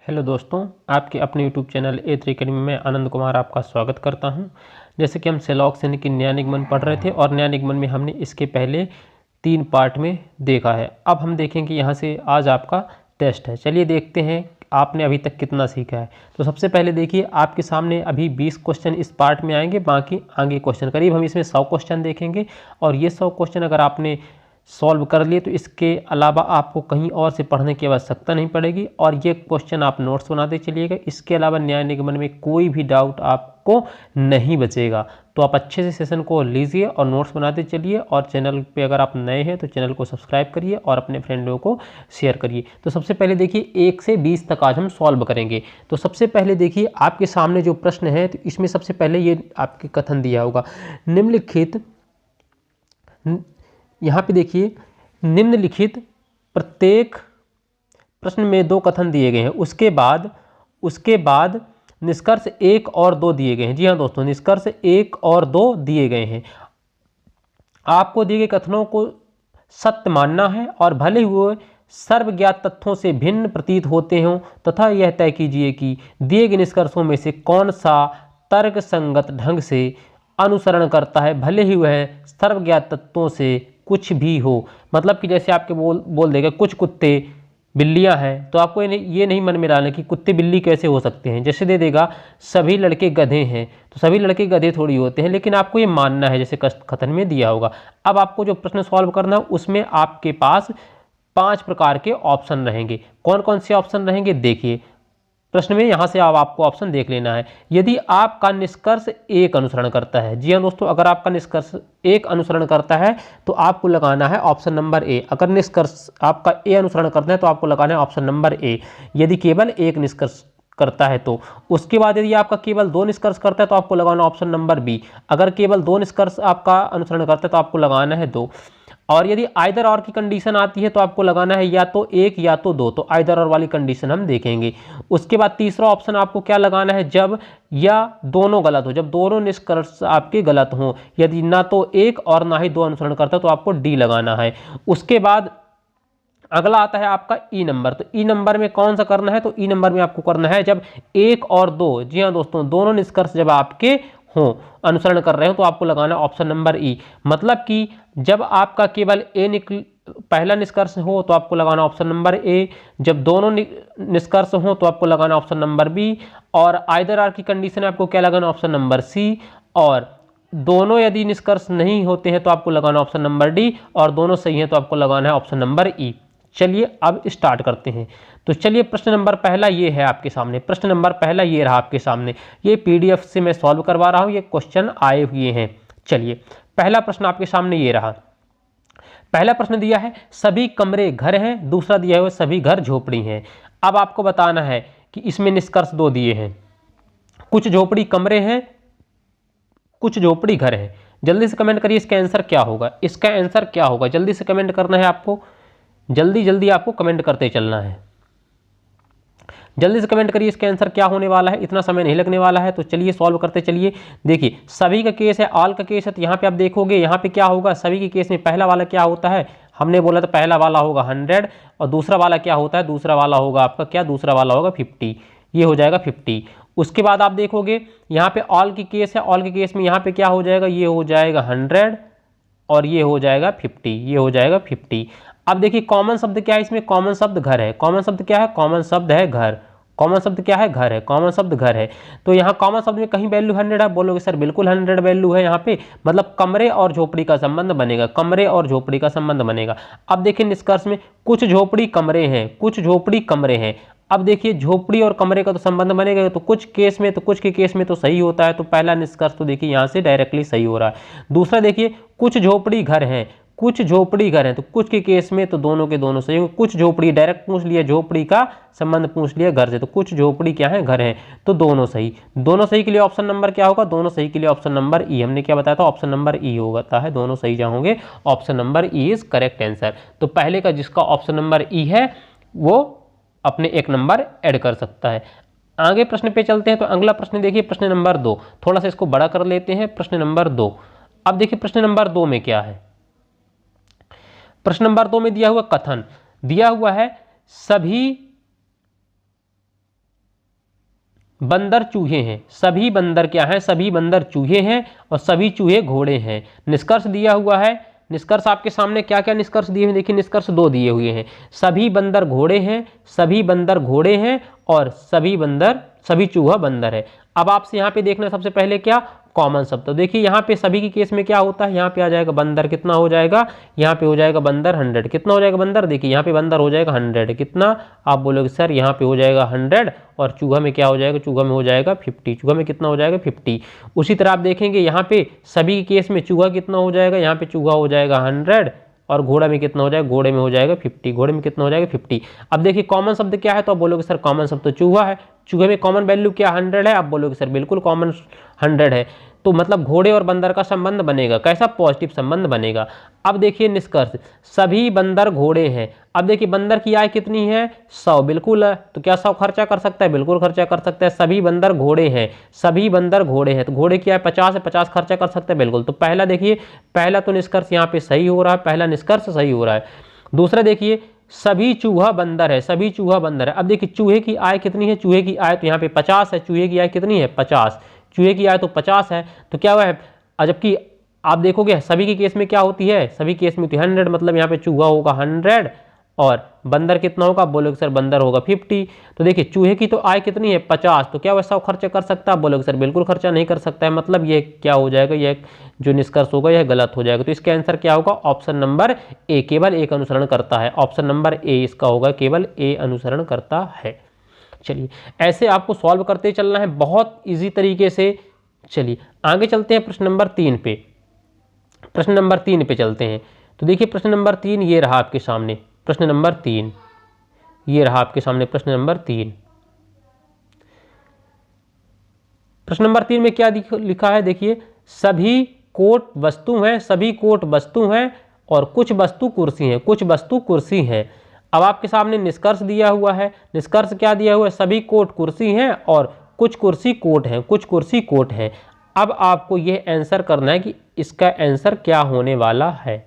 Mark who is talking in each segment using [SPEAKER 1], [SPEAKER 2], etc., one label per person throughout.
[SPEAKER 1] Hello दोस्तों, आपके अपने यूट्यूब चैनल A3 अकेडमी में आनंद कुमार आपका स्वागत करता हूं। जैसे कि हम सेलॉक्स यानी कि न्याय निगमन पढ़ रहे थे और न्याय निगमन में हमने इसके पहले 3 पार्ट में देखा है। अब हम देखेंगे यहाँ से आज आपका टेस्ट है। चलिए देखते हैं आपने अभी तक कितना सीखा है। तो सबसे पहले देखिए, आपके सामने अभी 20 क्वेश्चन इस पार्ट में आएंगे, बाकी आगे क्वेश्चन करीब हम इसमें 100 क्वेश्चन देखेंगे। और ये 100 क्वेश्चन अगर आपने सॉल्व कर लिए तो इसके अलावा आपको कहीं और से पढ़ने की आवश्यकता नहीं पड़ेगी और ये क्वेश्चन आप नोट्स बनाते चलिएगा। इसके अलावा न्याय निगमन में कोई भी डाउट आपको नहीं बचेगा। तो आप अच्छे से सेशन को लीजिए और नोट्स बनाते चलिए। और चैनल पे अगर आप नए हैं तो चैनल को सब्सक्राइब करिए और अपने फ्रेंडों को शेयर करिए। तो सबसे पहले देखिए 1 से 20 तक आज हम सॉल्व करेंगे। तो सबसे पहले देखिए आपके सामने जो प्रश्न है तो इसमें सबसे पहले ये आपके कथन दिया होगा, निम्नलिखित, यहाँ पे देखिए निम्नलिखित प्रत्येक प्रश्न में 2 कथन दिए गए हैं। उसके बाद निष्कर्ष 1 और 2 दिए गए हैं। जी हाँ दोस्तों, निष्कर्ष 1 और 2 दिए गए हैं। आपको दिए गए कथनों को सत्य मानना है और भले हुए सर्वज्ञात तथ्यों से भिन्न प्रतीत होते हों तथा यह तय कीजिए कि दिए गए निष्कर्षों में से कौन सा तर्क संगत ढंग से अनुसरण करता है, भले ही वह सर्वज्ञात तत्वों से कुछ भी हो। मतलब कि जैसे आपके बोल देगा कुछ कुत्ते बिल्लियां हैं, तो आपको ये नहीं मन में डालना कि कुत्ते बिल्ली कैसे हो सकते हैं। जैसे दे देगा सभी लड़के गधे हैं, तो सभी लड़के गधे थोड़ी होते हैं, लेकिन आपको ये मानना है जैसे कथन में दिया होगा। अब आपको जो प्रश्न सॉल्व करना है उसमें आपके पास 5 प्रकार के ऑप्शन रहेंगे। कौन कौन से ऑप्शन रहेंगे देखिए प्रश्न में, यहाँ से आपको ऑप्शन देख लेना है। यदि आपका निष्कर्ष 1 अनुसरण करता है, जी हाँ दोस्तों, अगर आपका निष्कर्ष 1 अनुसरण करता है तो आपको लगाना है ऑप्शन नंबर ए। अगर निष्कर्ष आपका ए अनुसरण करता है तो आपको लगाना है ऑप्शन नंबर ए, यदि केवल 1 निष्कर्ष करता है तो। उसके बाद यदि आपका केवल 2 निष्कर्ष करता है तो आपको लगाना ऑप्शन नंबर बी। अगर केवल 2 निष्कर्ष आपका अनुसरण करता है तो आपको लगाना है 2। और यदि आइदर और की कंडीशन आती है तो आपको लगाना है या तो 1 या तो 2। तो आइदर और वाली कंडीशन हम देखेंगे। उसके बाद तीसरा ऑप्शन आपको क्या लगाना है, जब या दोनों गलत हो, जब दोनों निष्कर्ष आपके गलत हो। यदि ना तो 1 और ना ही 2 अनुसरण करता तो आपको डी लगाना है। उसके बाद अगला आता है आपका ई नंबर। तो ई नंबर में कौन सा करना है, तो ई नंबर में आपको करना है जब 1 और 2, जी हाँ दोस्तों, दोनों निष्कर्ष जब आपके हो, अनुसरण कर रहे हो, तो आपको लगाना ऑप्शन नंबर ई। मतलब कि जब आपका केवल पहला निष्कर्ष हो तो आपको लगाना ऑप्शन नंबर ए, जब दोनों निष्कर्ष हो तो आपको लगाना ऑप्शन नंबर बी, और आइदर आर की कंडीशन आपको क्या लगाना ऑप्शन नंबर सी, और दोनों यदि निष्कर्ष नहीं होते हैं तो आपको लगाना ऑप्शन नंबर डी, और दोनों सही है तो आपको लगाना है ऑप्शन नंबर ई। चलिए अब स्टार्ट करते हैं। तो चलिए प्रश्न नंबर पहला ये है आपके सामने। प्रश्न नंबर पहला ये रहा आपके सामने, ये पीडीएफ से मैं सॉल्व करवा रहा हूँ, ये क्वेश्चन आए हुए हैं। चलिए पहला प्रश्न आपके सामने ये रहा। पहला प्रश्न दिया है सभी कमरे घर हैं, दूसरा दिया है सभी घर झोपड़ी हैं। अब आपको बताना है कि इसमें निष्कर्ष 2 दिए हैं, कुछ झोपड़ी कमरे हैं, कुछ झोपड़ी घर हैं। जल्दी से कमेंट करिए इसका आंसर क्या होगा। इसका आंसर क्या होगा, जल्दी से कमेंट करना है आपको, जल्दी जल्दी आपको कमेंट करते चलना है। जल्दी से कमेंट करिए इसका आंसर क्या होने वाला है, इतना समय नहीं लगने वाला है। तो चलिए सॉल्व करते चलिए। देखिए सभी का केस है, ऑल का केस है, तो यहाँ पे आप देखोगे यहाँ पे क्या होगा, सभी के केस में पहला वाला क्या होता है, हमने बोला था पहला वाला होगा 100, और दूसरा वाला क्या होता है, दूसरा वाला होगा आपका क्या, दूसरा वाला होगा 50, ये हो जाएगा 50। उसके बाद आप देखोगे यहाँ पे ऑल की केस है, ऑल के केस में यहाँ पे क्या हो जाएगा, ये हो जाएगा 100 और ये हो जाएगा 50, ये हो जाएगा 50। अब देखिए कॉमन शब्द क्या है इसमें, कॉमन शब्द घर है। कॉमन शब्द क्या है, कॉमन शब्द है घर। कॉमन शब्द क्या है, घर है। कॉमन शब्द घर है। तो यहाँ कॉमन शब्द में कहीं वैल्यू 100 है, बोलोगे सर बिल्कुल 100 वैल्यू है यहाँ पे, मतलब कमरे और झोपड़ी का संबंध बनेगा, कमरे और झोपड़ी का संबंध बनेगा। अब देखिए निष्कर्ष में कुछ झोपड़ी कमरे हैं, कुछ झोपड़ी कमरे हैं। अब देखिए झोपड़ी और कमरे का तो संबंध बनेगा, तो कुछ केस में, तो कुछ के केस में तो सही होता है। तो पहला निष्कर्ष तो देखिए यहाँ से डायरेक्टली सही हो रहा है। दूसरा देखिए कुछ झोपड़ी घर हैं, कुछ झोपड़ी घर हैं, तो कुछ के केस में तो दोनों के दोनों सही होंगे। कुछ झोपड़ी डायरेक्ट पूछ लिया, झोपड़ी का संबंध पूछ लिया घर से, तो कुछ झोपड़ी क्या है, घर हैं, तो दोनों सही। दोनों सही के लिए ऑप्शन नंबर क्या होगा, दोनों सही के लिए ऑप्शन नंबर ई। हमने क्या बताया था, ऑप्शन नंबर ई होता है, दोनों सही जाओगे, option number E is correct answer. तो पहले का जिसका ऑप्शन नंबर ई है वो अपने 1 नंबर ऐड कर सकता है। आगे प्रश्न पे चलते हैं। तो अगला प्रश्न देखिए, प्रश्न नंबर 2, थोड़ा सा इसको बड़ा कर लेते हैं। प्रश्न नंबर 2, अब देखिए प्रश्न नंबर 2 में क्या है। प्रश्न नंबर 2 में दिया हुआ कथन दिया हुआ है सभी बंदर चूहे हैं, सभी बंदर क्या हैं, सभी बंदर चूहे हैं और सभी चूहे घोड़े हैं। निष्कर्ष दिया हुआ है, निष्कर्ष आपके सामने क्या क्या निष्कर्ष दिए हुए, देखिए निष्कर्ष 2 दिए हुए हैं, सभी बंदर घोड़े हैं, सभी बंदर घोड़े हैं और सभी चूहा बंदर है। अब आपसे यहाँ पे देखना सबसे पहले क्या कॉमन शब्द, तो देखिए यहाँ पे सभी के केस में क्या होता है, यहाँ पे आ जाएगा बंदर, कितना हो जाएगा, यहाँ पे हो जाएगा बंदर 100, कितना हो जाएगा बंदर, देखिए यहाँ पे बंदर हो जाएगा 100, कितना, आप बोलोगे सर यहाँ पे हो जाएगा 100 और चूहा में क्या हो जाएगा, चूहा में हो जाएगा 50, चूहा में कितना हो जाएगा 50। उसी तरह आप देखेंगे यहाँ पे सभी के केस में चूहा कितना हो जाएगा, यहाँ पे चूहा हो जाएगा 100 और घोड़ा में कितना हो जाएगा, घोड़े में हो जाएगा 50, घोड़े में कितना हो जाएगा 50। अब देखिए कॉमन शब्द क्या है, तो आप बोलोगे सर कॉमन शब्द तो चूहा है, चूहे में कॉमन वैल्यू क्या 100 है, आप बोलोगे सर बिल्कुल कॉमन 100 है, तो मतलब घोड़े और बंदर का संबंध बनेगा, कैसा, पॉजिटिव संबंध बनेगा। अब देखिए निष्कर्ष, सभी बंदर घोड़े हैं। अब देखिए बंदर की आय कितनी है, 100, बिल्कुल है, तो क्या 100 खर्चा कर सकता है, बिल्कुल खर्चा कर सकता है। सभी बंदर घोड़े हैं, सभी बंदर घोड़े हैं, तो घोड़े की आय 50 है, 50 खर्चा कर सकते हैं, बिल्कुल। तो पहला देखिए, पहला तो निष्कर्ष यहाँ पे सही हो रहा है, पहला निष्कर्ष सही हो रहा है। दूसरा देखिए, सभी चूहा बंदर है, सभी चूहा बंदर है। अब देखिए चूहे की आय कितनी है, चूहे की आय तो यहाँ पे 50 है, चूहे की आय कितनी है 50, चूहे की आय तो 50 है, तो क्या हुआ है, जबकि आप देखोगे सभी के केस में क्या होती है, सभी केस में होती है 100, मतलब यहाँ पे चूहा होगा 100 और बंदर कितना होगा, आप बोलोगे सर बंदर होगा 50। तो देखिए चूहे की तो आय कितनी है 50, तो क्या वह 100 खर्चा कर सकता है, आप बोलोगे सर बिल्कुल खर्चा नहीं कर सकता है, मतलब ये क्या हो जाएगा, यह जो निष्कर्ष होगा यह गलत हो जाएगा। तो इसका आंसर क्या होगा, ऑप्शन नंबर ए, केवल एक अनुसरण करता है, ऑप्शन नंबर ए इसका होगा, केवल ए अनुसरण करता है। चलिए ऐसे आपको सॉल्व करते चलना है बहुत इजी तरीके से। चलिए आगे चलते हैं प्रश्न नंबर 3 पे, प्रश्न नंबर 3 पे चलते हैं। तो देखिए प्रश्न नंबर 3 ये रहा आपके सामने, प्रश्न नंबर 3 ये रहा आपके सामने, प्रश्न नंबर 3। प्रश्न नंबर 3 में क्या लिखा है, देखिए सभी कोट वस्तु हैं, सभी कोट वस्तु हैं और कुछ वस्तु कुर्सी हैं, कुछ वस्तु कुर्सी हैं। अब आपके सामने निष्कर्ष दिया हुआ है, निष्कर्ष क्या दिया हुआ है, सभी कोट कुर्सी हैं और कुछ कुर्सी कोट हैं, कुछ कुर्सी कोट हैं। अब आपको यह आंसर करना है कि इसका आंसर क्या होने वाला है,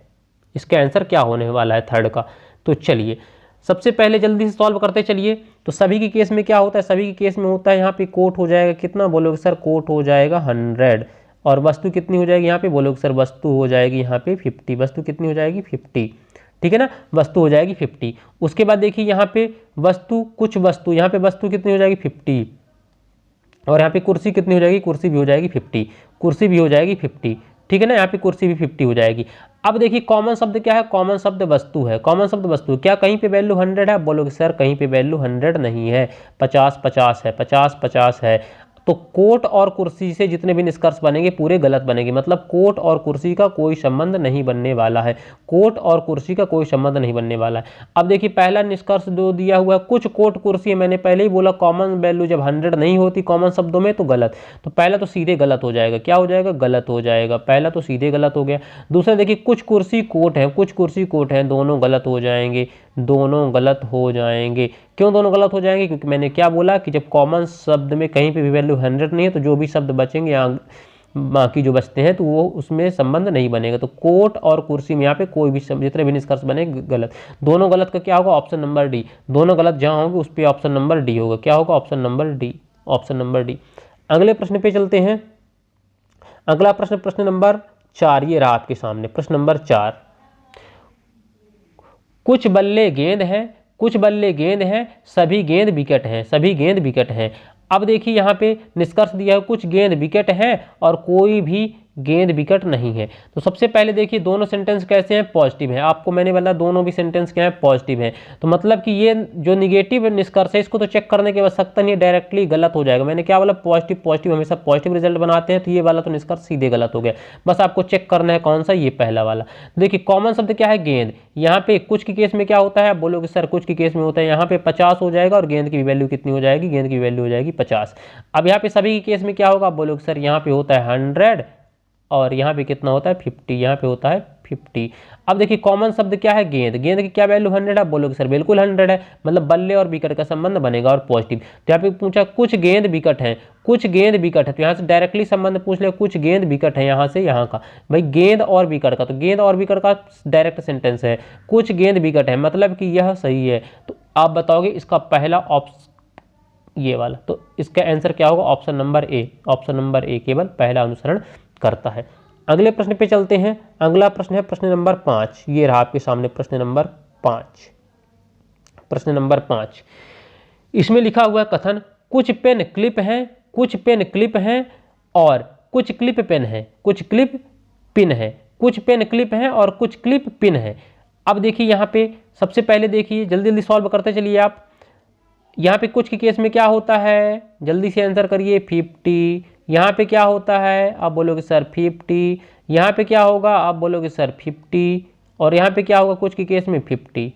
[SPEAKER 1] इसका आंसर क्या होने वाला है थर्ड का। तो चलिए सबसे पहले जल्दी से सॉल्व करते चलिए। तो सभी के केस में क्या होता है, सभी के केस में होता है यहाँ पे कोट हो जाएगा कितना, बोलोगे सर कोट हो जाएगा 100 और वस्तु कितनी हो जाएगी यहाँ पे, बोलोगे सर वस्तु हो जाएगी यहाँ पे 50, वस्तु कितनी हो जाएगी 50, ठीक है ना, वस्तु हो जाएगी 50। उसके बाद देखिए यहाँ पे वस्तु, कुछ वस्तु, यहाँ पे वस्तु कितनी हो जाएगी 50 और यहाँ पे कुर्सी कितनी हो जाएगी, कुर्सी भी हो जाएगी 50, कुर्सी भी हो जाएगी 50, ठीक है ना, यहाँ पे कुर्सी भी 50 हो जाएगी। अब देखिए कॉमन शब्द क्या है, कॉमन शब्द वस्तु है, कॉमन शब्द वस्तु, क्या कहीं पे वैल्यू 100 है, बोलोगे सर कहीं पे वैल्यू 100 नहीं है, 50-50 है, 50-50 है। तो कोट और कुर्सी से जितने भी निष्कर्ष बनेंगे पूरे गलत बनेंगे, मतलब कोट और कुर्सी का कोई संबंध नहीं बनने वाला है, कोट और कुर्सी का कोई संबंध नहीं बनने वाला है। अब देखिए पहला निष्कर्ष जो दिया हुआ है, कुछ कोट कुर्सी है, मैंने पहले ही बोला कॉमन वैल्यू जब 100 नहीं होती कॉमन शब्दों में तो गलत, तो पहला तो सीधे गलत हो जाएगा, क्या हो जाएगा, गलत हो जाएगा, पहला तो सीधे गलत हो गया। दूसरा देखिए कुछ कुर्सी कोट है, कुछ कुर्सी कोट है, दोनों गलत हो जाएंगे, दोनों गलत हो जाएंगे। क्यों दोनों गलत हो जाएंगे, क्योंकि मैंने क्या बोला कि जब कॉमन शब्द में कहीं पे भी वैल्यू 100 नहीं है तो जो भी शब्द बचेंगे बाकी जो बचते हैं तो वो उसमें संबंध नहीं बनेगा। तो कोट और कुर्सी में यहाँ पे कोई भी जितने भी निष्कर्ष बने गलत, दोनों गलत का क्या होगा, ऑप्शन नंबर डी, दोनों गलत जहाँ होंगे उस पर ऑप्शन नंबर डी होगा, क्या होगा, option number D, option number D. अगले प्रश्न पे चलते हैं। अगला प्रश्न, प्रश्न नंबर 4 ये रहा आपके सामने, प्रश्न नंबर 4। कुछ बल्ले गेंद हैं, कुछ बल्ले गेंद हैं, सभी गेंद विकेट हैं, सभी गेंद विकेट हैं। अब देखिए यहाँ पे निष्कर्ष दिया है कुछ गेंद विकेट हैं और कोई भी गेंद विकेट नहीं है। तो सबसे पहले देखिए दोनों सेंटेंस कैसे हैं, पॉजिटिव है, आपको मैंने बोला दोनों भी सेंटेंस क्या है, पॉजिटिव है। तो मतलब कि ये जो निगेटिव निष्कर्ष है इसको तो चेक करने की आवश्यकता नहीं है, डायरेक्टली गलत हो जाएगा। मैंने क्या बोला, पॉजिटिव, पॉजिटिव हमेशा पॉजिटिव रिजल्ट बनाते हैं, तो ये वाला तो निष्कर्ष सीधे गलत हो गया। बस आपको चेक करना है कौन सा, ये पहला वाला। देखिए कॉमन शब्द क्या है, गेंद। यहाँ पे कुछ के केस में क्या होता है, बोलोगे सर कुछ के केस में होता है, यहाँ पे 50 हो जाएगा और गेंद की वैल्यू कितनी हो जाएगी, गेंद की वैल्यू हो जाएगी 50। अब यहाँ पे सभी के केस में क्या होगा, बोलोगे सर यहाँ पे होता है 100 और यहाँ पे कितना होता है 50, यहाँ पे होता है 50। अब देखिए कॉमन शब्द क्या है, गेंद। गेंद की क्या वैल्यू 100 है, बोलोगे सर बिल्कुल 100 है, मतलब बल्ले और विकेट का संबंध बनेगा और पॉजिटिव। तो यहाँ पे पूछा कुछ गेंद विकेट हैं, कुछ गेंद विकेट है, तो यहाँ से डायरेक्टली संबंध पूछ ले, कुछ गेंद विकेट है यहाँ से यहाँ का, भाई गेंद और विकेट का, तो गेंद और विकेट का डायरेक्ट सेंटेंस है, कुछ गेंद विकेट है, मतलब कि यह सही है। तो आप बताओगे इसका ये वाला। तो इसका आंसर क्या होगा? Option number A. Option number A केवल पहला अनुसरण करता है। अगले प्रश्न पे चलते हैं। अगला प्रश्न है प्रश्न नंबर 5। ये रहा आपके सामने प्रश्न नंबर 5। प्रश्न नंबर 5, इसमें लिखा हुआ कथन, कुछ पेन क्लिप हैं, कुछ पेन क्लिप हैं और कुछ क्लिप पेन है, कुछ क्लिप पिन है, कुछ पेन क्लिप हैं और कुछ क्लिप पिन है। अब देखिए यहाँ पे सबसे पहले देखिए, जल्दी जल्दी सॉल्व करते चलिए आप। यहाँ पे कुछ के केस में क्या होता है, जल्दी से आंसर करिए। 50। यहाँ पे क्या होता है? आप बोलोगे सर 50। यहाँ पे क्या होगा? आप बोलोगे सर 50। और यहाँ पे क्या होगा? कुछ के केस में 50।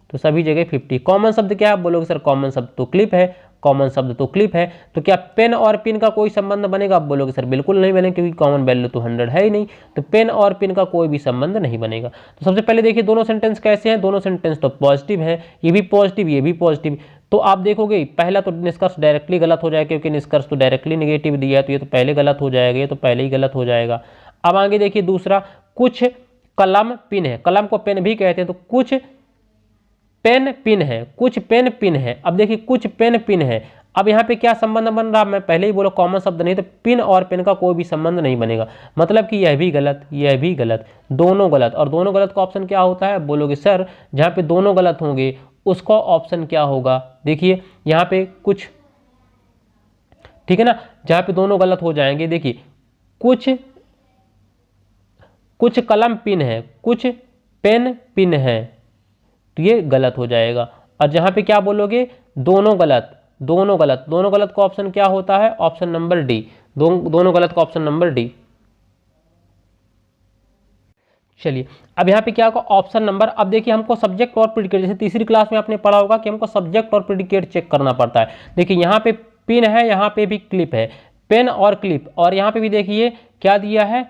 [SPEAKER 1] तो सभी जगह 50। कॉमन शब्द क्या है? आप बोलोगे सर कॉमन शब्द तो क्लिप है, कॉमन शब्द तो क्लिप है। तो क्या पेन और पिन का कोई संबंध बनेगा? आप बोलोगे सर बिल्कुल नहीं बनेगा, क्योंकि कॉमन वैल्यू तो 100 है ही नहीं। तो पेन और पिन का कोई भी संबंध नहीं बनेगा। तो सबसे पहले देखिए दोनों सेंटेंस कैसे हैं। दोनों सेंटेंस तो पॉजिटिव है, ये भी पॉजिटिव, ये भी पॉजिटिव। तो आप देखोगे पहला तो निष्कर्ष डायरेक्टली गलत हो जाएगा, क्योंकि निष्कर्ष तो डायरेक्टली नेगेटिव दिया है, तो ये तो पहले गलत हो जाएगा, ये तो पहले ही गलत हो जाएगा। अब आगे देखिए दूसरा, कुछ कलम पिन है, कलम को पेन भी कहते हैं, तो कुछ पेन पिन है, कुछ पेन पिन है। अब देखिए कुछ पेन पिन है, अब यहाँ पे क्या संबंध बन रहा? मैं पहले ही बोला कॉमन शब्द नहीं, तो पिन और पेन का कोई भी संबंध नहीं बनेगा। मतलब कि यह भी गलत, यह भी गलत, दोनों गलत। और दोनों गलत का ऑप्शन क्या होता है? बोलोगे सर जहाँ पे दोनों गलत होंगे उसका ऑप्शन क्या होगा? देखिए यहाँ पे कुछ, ठीक है ना, जहाँ पे दोनों गलत हो जाएंगे। देखिए कुछ कलम पिन है, कुछ पेन पिन है, तो ये गलत हो जाएगा। और जहाँ पे क्या बोलोगे? दोनों गलत, दोनों गलत, दोनों गलत का ऑप्शन क्या होता है? Option number D. दोनों गलत का ऑप्शन नंबर डी। चलिए अब यहाँ पे क्या होगा? ऑप्शन नंबर, अब देखिए हमको सब्जेक्ट और प्रेडिकेट, जैसे तीसरी क्लास में आपने पढ़ा होगा कि हमको सब्जेक्ट और प्रेडिकेट चेक करना पड़ता है। देखिए यहाँ पे पिन है, यहाँ पे भी क्लिप है, पेन और क्लिप, और यहाँ पे भी देखिए क्या दिया है?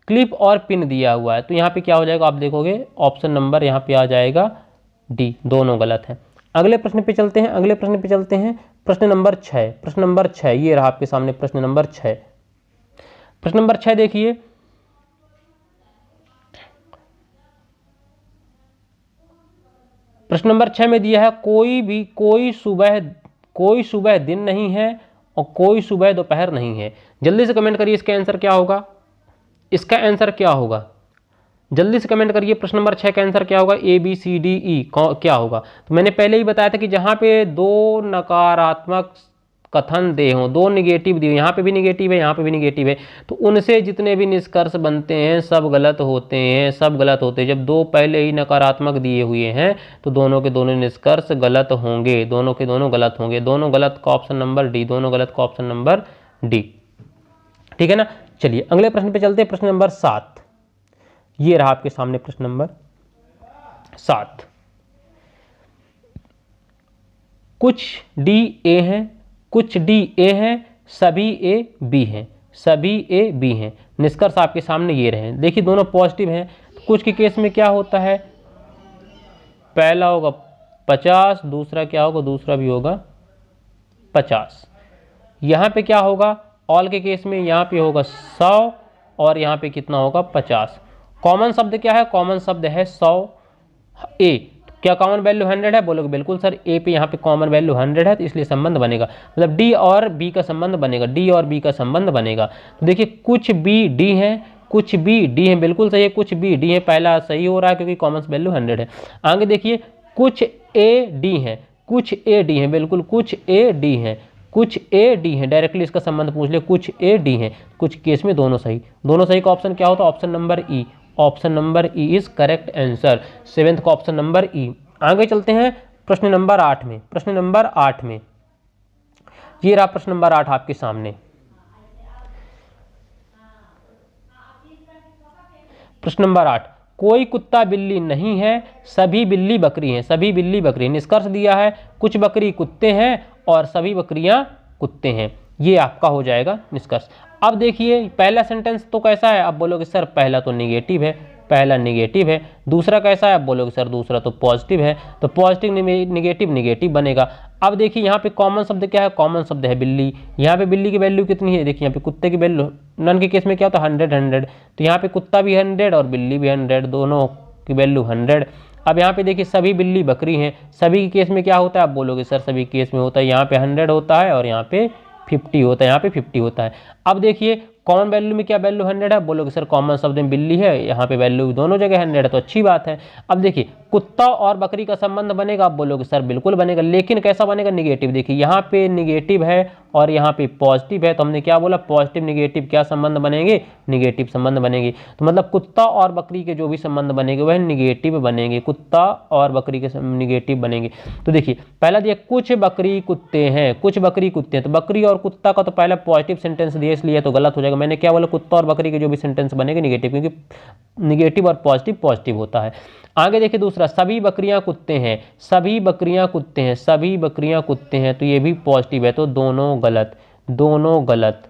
[SPEAKER 1] क्लिप और पिन दिया हुआ है। तो यहाँ पे क्या हो जाएगा? आप देखोगे ऑप्शन नंबर यहाँ पे आ जाएगा डी, दोनों गलत है। अगले प्रश्न पे चलते हैं। अगले प्रश्न पे चलते हैं, प्रश्न नंबर 6। प्रश्न नंबर 6 ये रहा आपके सामने प्रश्न नंबर 6। प्रश्न नंबर 6 देखिए, प्रश्न नंबर 6 में दिया है, कोई सुबह दिन नहीं है और कोई सुबह दोपहर नहीं है। जल्दी से कमेंट करिए इसका आंसर क्या होगा? इसका आंसर क्या होगा? जल्दी से कमेंट करिए। प्रश्न नंबर 6 का आंसर क्या होगा? ABCDE क्या होगा? तो मैंने पहले ही बताया था कि जहां पे दो नकारात्मक कथन दे हों, दो निगेटिव दिए, यहाँ पे भी निगेटिव है, यहाँ पे भी निगेटिव है, तो उनसे जितने भी निष्कर्ष बनते हैं सब गलत होते हैं, सब गलत होते हैं। जब दो पहले ही नकारात्मक दिए हुए हैं तो दोनों के दोनों निष्कर्ष गलत होंगे, दोनों के दोनों गलत होंगे। दोनों गलत का ऑप्शन नंबर डी, दोनों गलत का ऑप्शन नंबर डी। ठीक है ना। चलिए अगले प्रश्न पे चलते हैं। प्रश्न नंबर 7 ये रहा आपके सामने प्रश्न नंबर 7। कुछ डी ए हैं, कुछ डी ए हैं, सभी ए बी हैं, सभी ए बी हैं। निष्कर्ष आपके सामने ये रहे। देखिए दोनों पॉजिटिव हैं। कुछ के केस में क्या होता है? पहला होगा 50, दूसरा क्या होगा? दूसरा भी होगा 50। यहाँ पे क्या होगा? ऑल के केस में यहाँ पे होगा 100 और यहाँ पे कितना होगा? 50। कॉमन शब्द क्या है? कॉमन शब्द है 100 ए। क्या कॉमन वैल्यू 100 है? बोलोगे बिल्कुल सर, ए पे यहाँ पे कॉमन वैल्यू 100 है, तो इसलिए संबंध बनेगा, मतलब डी और बी का संबंध बनेगा, डी और बी का संबंध बनेगा। तो देखिए कुछ बी डी है, कुछ बी डी है, बिल्कुल सही है, कुछ बी डी है, पहला सही हो रहा है क्योंकि कॉमन वैल्यू 100 है। आगे देखिए कुछ ए डी है, कुछ ए डी है, बिल्कुल कुछ ए डी है, कुछ ए डी है, डायरेक्टली इसका संबंध पूछ ले, कुछ ए डी है। कुछ केस में दोनों सही, दोनों सही का ऑप्शन क्या होता है? Option number E. Option number E is correct answer. 7th का ऑप्शन नंबर ई। आगे चलते हैं प्रश्न नंबर 8 में। प्रश्न नंबर 8 में ये रहा प्रश्न नंबर 8 आपके सामने। प्रश्न नंबर 8, कोई कुत्ता बिल्ली नहीं है, सभी बिल्ली बकरी हैं, सभी बिल्ली बकरी। निष्कर्ष दिया है कुछ बकरी कुत्ते हैं और सभी बकरियां कुत्ते हैं। ये आपका हो जाएगा निष्कर्ष। अब देखिए पहला सेंटेंस तो कैसा है? आप बोलोगे सर पहला तो निगेटिव है, पहला निगेटिव है। दूसरा कैसा है? आप बोलोगे सर दूसरा तो पॉजिटिव है, तो पॉजिटिव निगेटिव निगेटिव बनेगा। अब देखिए यहाँ पे कॉमन शब्द क्या है? कॉमन शब्द है बिल्ली। यहाँ पे बिल्ली की वैल्यू कितनी है? देखिए यहाँ पे कुत्ते की वैल्यू, नन के केस में क्या होता है? 100 100, तो यहाँ पे कुत्ता भी 100 और बिल्ली भी 100, दोनों की वैल्यू 100। अब यहाँ पे देखिए सभी बिल्ली बकरी हैं, सभी के केस में क्या होता है, आप बोलोगे सर सभी केस में होता है, यहाँ पे 100 होता है और यहाँ पे 50 होता है, यहाँ पे 50 होता है। अब देखिए कॉमन वैल्यू में क्या वैल्यू 100 है, बोलोगे सर कॉमन शब्द में बिल्ली है, यहाँ पे वैल्यू दोनों जगह 100 है, तो अच्छी बात है। अब देखिए कुत्ता और बकरी का संबंध बनेगा, आप बोलोगे सर बिल्कुल बनेगा, लेकिन कैसा बनेगा, निगेटिव। देखिए यहाँ पे निगेटिव है और यहाँ पे पॉजिटिव है, तो हमने क्या बोला, पॉजिटिव निगेटिव क्या संबंध बनेंगे, निगेटिव संबंध बनेंगे। तो मतलब कुत्ता और बकरी के जो भी संबंध बनेंगे वह निगेटिव बनेंगे, कुत्ता और बकरी के निगेटिव बनेंगे। तो देखिए पहला दिया कुछ बकरी कुत्ते हैं, कुछ बकरी कुत्ते हैं, तो बकरी और कुत्ता का तो पहला पॉजिटिव सेंटेंस दिया इसलिए तो गलत हो जाएगा। मैंने क्या बोला, कुत्ता और बकरी के जो भी सेंटेंस बनेंगे निगेटिव, क्योंकि निगेटिव और पॉजिटिव पॉजिटिव होता है। आगे देखिए दूसरा, सभी बकरियां कुत्ते हैं, सभी बकरियां कुत्ते हैं, सभी बकरियां कुत्ते हैं, तो ये भी पॉजिटिव है, तो दोनों गलत, दोनों गलत।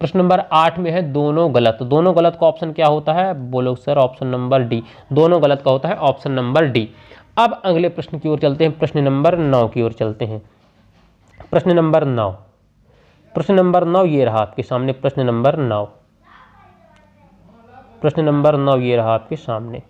[SPEAKER 1] प्रश्न नंबर 8 में है दोनों गलत, तो दोनों गलत का ऑप्शन क्या होता है, बोलो सर ऑप्शन नंबर डी, दोनों गलत का होता है ऑप्शन नंबर डी। अब अगले प्रश्न की ओर चलते हैं, प्रश्न नंबर 9 की ओर चलते हैं। प्रश्न नंबर 9, प्रश्न नंबर 9 ये रहा आपके सामने, प्रश्न नंबर 9, प्रश्न नंबर 9 ये रहा आपके सामने।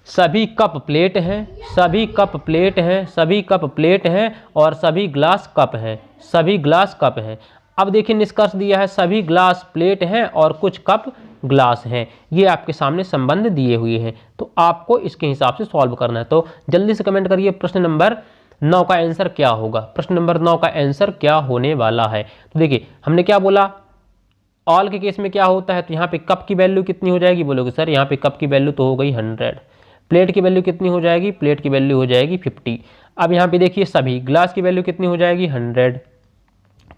[SPEAKER 1] सभी कप प्लेट हैं, सभी कप प्लेट हैं, सभी कप प्लेट हैं और सभी ग्लास कप हैं, सभी ग्लास कप हैं। अब देखिए निष्कर्ष दिया है सभी ग्लास प्लेट हैं और कुछ कप ग्लास हैं, ये आपके सामने संबंध दिए हुए हैं, तो आपको इसके हिसाब से सॉल्व करना है। तो जल्दी से कमेंट करिए प्रश्न नंबर 9 का आंसर क्या होगा, प्रश्न नंबर 9 का आंसर क्या होने वाला है। तो देखिए हमने क्या बोला, ऑल के केस में क्या होता है, तो यहाँ पे कप की वैल्यू कितनी हो जाएगी, बोलोगे सर यहाँ पे कप की वैल्यू तो हो गई 100, प्लेट की वैल्यू कितनी हो जाएगी, प्लेट की वैल्यू हो जाएगी 50। अब यहाँ पे देखिए सभी ग्लास की वैल्यू कितनी हो जाएगी 100,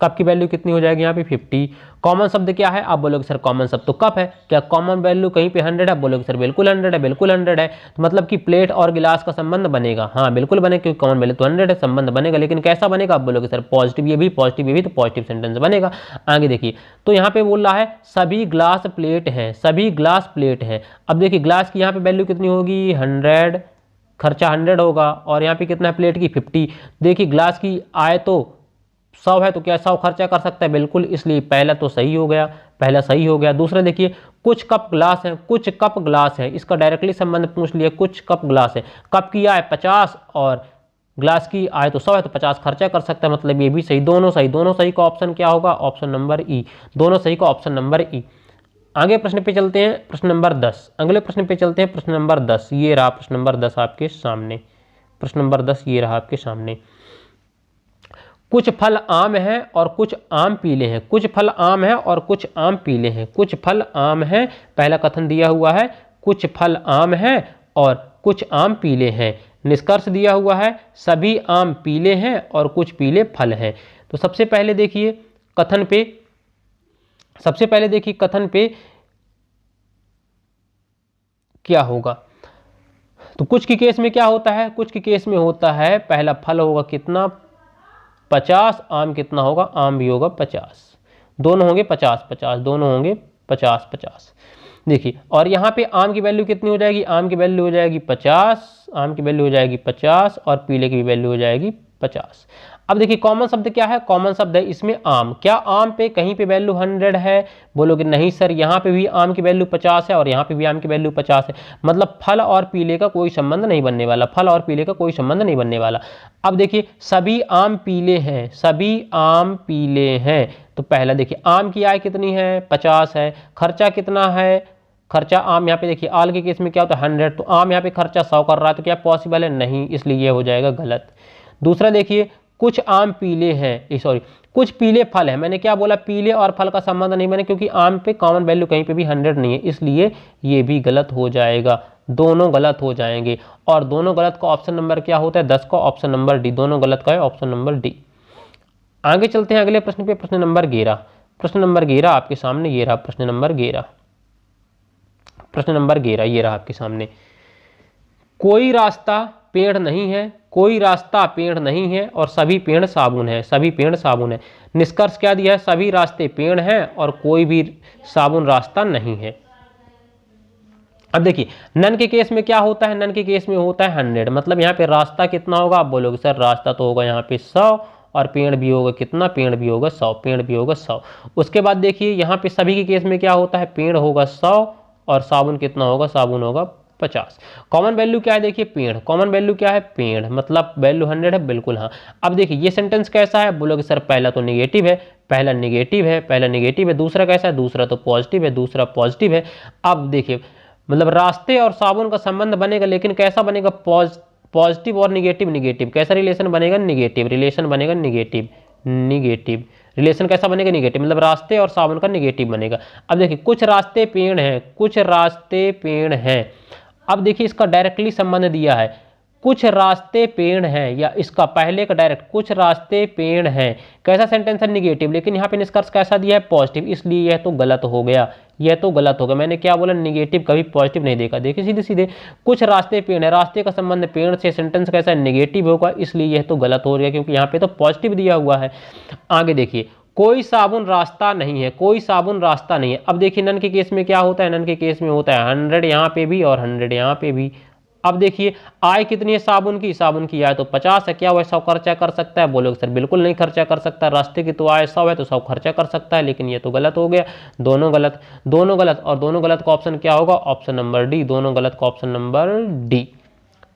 [SPEAKER 1] कप की वैल्यू कितनी हो जाएगी यहाँ पे 50। कॉमन शब्द क्या है, आप बोलोगे सर कॉमन शब्द तो कप है, क्या कॉमन वैल्यू कहीं पे 100 है, बोलोगे सर बिल्कुल 100 है, बिल्कुल 100 है। तो मतलब कि प्लेट और गिलास का संबंध बनेगा, हाँ बिल्कुल बनेगा, क्योंकि कॉमन वैल्यू तो 100 है, संबंध बनेगा, लेकिन कैसा बनेगा, आप बोलोगे सर पॉजिटिव, ये भी पॉजिटिव, ये भी, तो पॉजिटिव सेंटेंस बनेगा। आगे देखिए तो यहाँ पे बोल रहा है सभी ग्लास प्लेट हैं, सभी ग्लास प्लेट हैं। अब देखिए ग्लास की यहाँ पे वैल्यू कितनी होगी 100, खर्चा 100 होगा, और यहाँ पे कितना है प्लेट की 50। देखिए ग्लास की आय तो 100 है, तो क्या 100 खर्चा कर सकता है, बिल्कुल, इसलिए पहला तो सही हो गया, पहला सही हो गया। दूसरा देखिए कुछ कप ग्लास है, कुछ कप ग्लास है, इसका डायरेक्टली संबंध पूछ लिया, कुछ कप ग्लास है, कप की आय 50 और ग्लास की आय तो 100 है, तो 50 खर्चा कर सकता है, मतलब ये भी सही, दोनों सही, दोनों सही का ऑप्शन क्या होगा, ऑप्शन नंबर ई, दोनों सही का ऑप्शन नंबर ई। आगे प्रश्न पे चलते हैं, प्रश्न नंबर 10, अगले प्रश्न पे चलते हैं, प्रश्न नंबर 10 ये रहा, प्रश्न नंबर 10 आपके सामने, प्रश्न नंबर 10 ये रहा आपके सामने। कुछ फल आम हैं और कुछ आम पीले हैं, कुछ फल आम हैं और कुछ आम पीले हैं, कुछ फल आम हैं, पहला कथन दिया हुआ है कुछ फल आम हैं और कुछ आम पीले हैं। निष्कर्ष दिया हुआ है सभी आम पीले हैं और कुछ पीले फल हैं। तो सबसे पहले देखिए कथन पे, सबसे पहले देखिए कथन पे क्या होगा, तो कुछ के केस में क्या होता है, कुछ के केस में होता है पहला फल होगा कितना 50, आम कितना होगा, आम भी होगा 50, दोनों होंगे 50-50, दोनों होंगे 50-50। देखिए और यहाँ पे आम की वैल्यू कितनी हो जाएगी, आम की वैल्यू हो जाएगी 50, आम की वैल्यू हो जाएगी 50 और पीले की वैल्यू हो जाएगी 50। अब देखिए कॉमन शब्द क्या है, कॉमन शब्द है इसमें आम, क्या आम पे कहीं पे वैल्यू 100 है, बोलोगे नहीं सर यहाँ पे भी आम की वैल्यू 50 है और यहाँ पे भी आम की वैल्यू 50 है, मतलब फल और पीले का कोई संबंध नहीं बनने वाला, फल और पीले का कोई संबंध नहीं बनने वाला। अब देखिए सभी आम पीले हैं, सभी आम पीले हैं, तो पहला देखिए आम की आय कितनी है 50 है, खर्चा कितना है, खर्चा आम यहाँ पे देखिए आल के केस में क्या होता है 100, तो आम यहाँ पे खर्चा 100 कर रहा है, तो क्या पॉसिबल है, नहीं, इसलिए ये हो जाएगा गलत। दूसरा देखिए कुछ आम पीले हैं, सॉरी कुछ पीले फल है, मैंने क्या बोला पीले और फल का संबंध नहीं बने, क्योंकि आम पे कॉमन वैल्यू कहीं पे भी 100 नहीं है, इसलिए ये भी गलत हो जाएगा, दोनों गलत हो जाएंगे। और दोनों गलत का ऑप्शन नंबर क्या होता है 10 का ऑप्शन नंबर डी, दोनों गलत का है ऑप्शन नंबर डी। आगे चलते हैं अगले प्रश्न पे, प्रश्न नंबर 11, प्रश्न नंबर 11 आपके सामने ये रहा, प्रश्न नंबर 11, प्रश्न नंबर 11 ये रहा आपके सामने। कोई रास्ता पेड़ नहीं है, कोई रास्ता पेड़ नहीं है और सभी पेड़ साबुन है, सभी पेड़ साबुन है। निष्कर्ष क्या दिया है, सभी रास्ते पेड़ हैं और कोई भी साबुन रास्ता नहीं है। अब देखिए नन के केस में क्या होता है, नन के केस में होता है 100, मतलब यहाँ पे रास्ता कितना होगा, आप बोलोगे सर रास्ता तो होगा यहाँ पे 100 और पेड़ भी होगा कितना, पेड़ भी होगा 100, पेड़ भी होगा 100। उसके बाद देखिए यहाँ पे सभी के केस में क्या होता है, पेड़ होगा 100 और साबुन कितना होगा, साबुन होगा 50। कॉमन वैल्यू क्या है देखिए पेड़, कॉमन वैल्यू क्या है पेड़, मतलब वैल्यू 100 है, बिल्कुल हाँ। अब देखिए ये सेंटेंस कैसा है, बोलोगे सर पहला तो निगेटिव है, पहला निगेटिव है, पहला निगेटिव है, दूसरा कैसा है, दूसरा तो पॉजिटिव है, दूसरा पॉजिटिव है। अब देखिए मतलब रास्ते और साबुन का संबंध बनेगा, लेकिन कैसा बनेगा, पॉजिटिव और निगेटिव, निगेटिव कैसा रिलेशन बनेगा, निगेटिव रिलेशन बनेगा, निगेटिव निगेटिव रिलेशन कैसा बनेगा, निगेटिव, मतलब रास्ते और साबुन का निगेटिव बनेगा। अब देखिए कुछ रास्ते पेड़ हैं, कुछ रास्ते पेड़ हैं। अब देखिए इसका डायरेक्टली संबंध दिया है, कुछ रास्ते पेड़ हैं, या इसका पहले का डायरेक्ट कुछ रास्ते पेड़ हैं, कैसा सेंटेंस है, निगेटिव, लेकिन यहाँ पे निष्कर्ष कैसा दिया है, पॉजिटिव, इसलिए यह तो गलत हो गया, यह तो गलत होगा। मैंने क्या बोला, निगेटिव कभी पॉजिटिव नहीं देखा। देखिए सीधे सीधे कुछ रास्ते पेड़ है, रास्ते का संबंध पेड़ से, सेंटेंस कैसा है, निगेटिव होगा, इसलिए यह तो गलत हो गया, क्योंकि यहाँ पे तो पॉजिटिव दिया हुआ है। आगे देखिए कोई साबुन रास्ता नहीं है, कोई साबुन रास्ता नहीं है। अब देखिए नन के केस में क्या होता है, नन के केस में होता है 100 यहाँ पे भी और 100 यहाँ पे भी। अब देखिए आय कितनी है साबुन की, साबुन की आय तो 50 है, क्या वह 100 खर्चा कर सकता है, बोलोगे सर बिल्कुल नहीं खर्चा कर सकता, रास्ते की तो आय 100 है तो 100 खर्चा कर सकता है, लेकिन ये तो गलत हो गया, दोनों गलत, दोनों गलत, और दोनों गलत का ऑप्शन क्या होगा, ऑप्शन नंबर डी, दोनों गलत का ऑप्शन नंबर डी।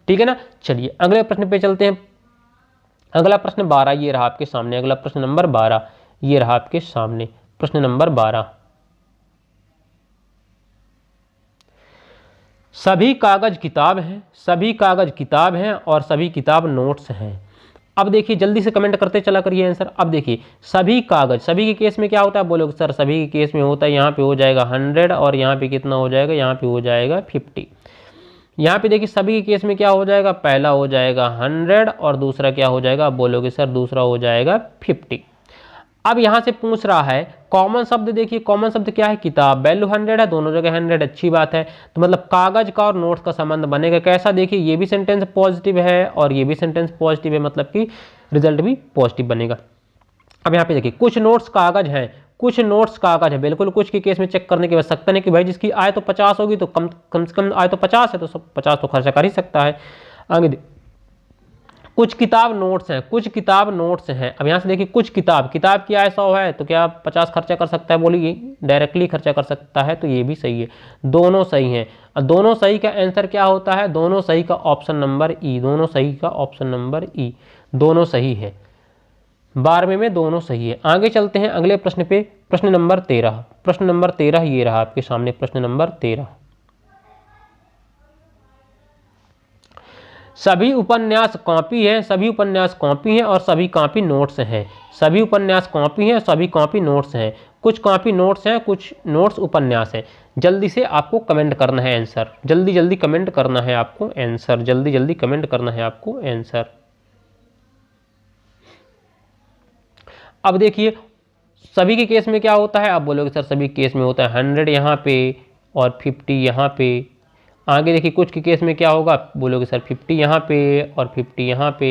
[SPEAKER 1] ठीक है ना। चलिए अगले प्रश्न पे चलते हैं। अगला प्रश्न 12 ये रहा आपके सामने, अगला प्रश्न नंबर 12 ये रहा आपके सामने, प्रश्न नंबर 12। सभी कागज किताब हैं, सभी कागज किताब हैं और सभी किताब नोट्स हैं। अब देखिए जल्दी से कमेंट करते चला करिए आंसर। अब देखिए सभी कागज, सभी के केस में क्या होता है, बोलोगे सर सभी के केस में होता है, यहाँ पे हो जाएगा 100 और यहाँ पे कितना हो जाएगा, यहाँ पे हो जाएगा 50। यहाँ पे देखिए सभी के केस में क्या हो जाएगा, पहला हो जाएगा 100 और दूसरा क्या हो जाएगा, बोलोगे सर दूसरा हो जाएगा 50। अब यहाँ से पूछ रहा है कॉमन शब्द, देखिए कॉमन शब्द क्या है, किताब, वैल्यू 100 है, दोनों जगह 100, अच्छी बात है। तो मतलब कागज का और नोट्स का संबंध बनेगा कैसा, देखिए ये भी सेंटेंस पॉजिटिव है और ये भी सेंटेंस पॉजिटिव है, मतलब कि रिजल्ट भी पॉजिटिव बनेगा। अब यहाँ पे देखिए कुछ नोट्स कागज हैं, कुछ नोट्स कागज है, बिल्कुल कुछ के केस में चेक करने की आवश्यकता नहीं कि भाई जिसकी आय तो 50 होगी तो कम से कम आय तो 50 है तो सब 50 तो खर्चा कर ही सकता है। आगे कुछ किताब नोट्स हैं, कुछ किताब नोट्स हैं। अब यहाँ से देखिए कुछ किताब, किताब की आय 100 है तो क्या 50 खर्चा कर सकता है, बोलिए डायरेक्टली खर्चा कर सकता है, तो ये भी सही है, दोनों सही हैं। और दोनों सही का आंसर क्या होता है, दोनों सही का ऑप्शन नंबर ई, दोनों सही का ऑप्शन नंबर ई, दोनों सही है, 12वें में दोनों सही है। आगे चलते हैं अगले प्रश्न पे, प्रश्न नंबर 13, प्रश्न नंबर 13 ये रहा आपके सामने, प्रश्न नंबर 13। सभी उपन्यास कॉपी है, सभी उपन्यास कॉपी हैं और सभी कॉपी नोट्स हैं, सभी उपन्यास कॉपी हैं, सभी कॉपी नोट्स हैं, कुछ कॉपी नोट्स हैं, कुछ नोट्स उपन्यास हैं। जल्दी से आपको कमेंट करना है आंसर, जल्दी जल्दी कमेंट करना है आपको आंसर, जल्दी जल्दी कमेंट करना है आपको आंसर। अब देखिए सभी के केस में क्या होता है, आप बोलोगे सर सभी केस में होता है 100 यहाँ पे और 50 यहाँ पे। आगे देखिए कुछ के केस में क्या होगा, बोलोगे सर 50 यहाँ पे और 50 यहाँ पे।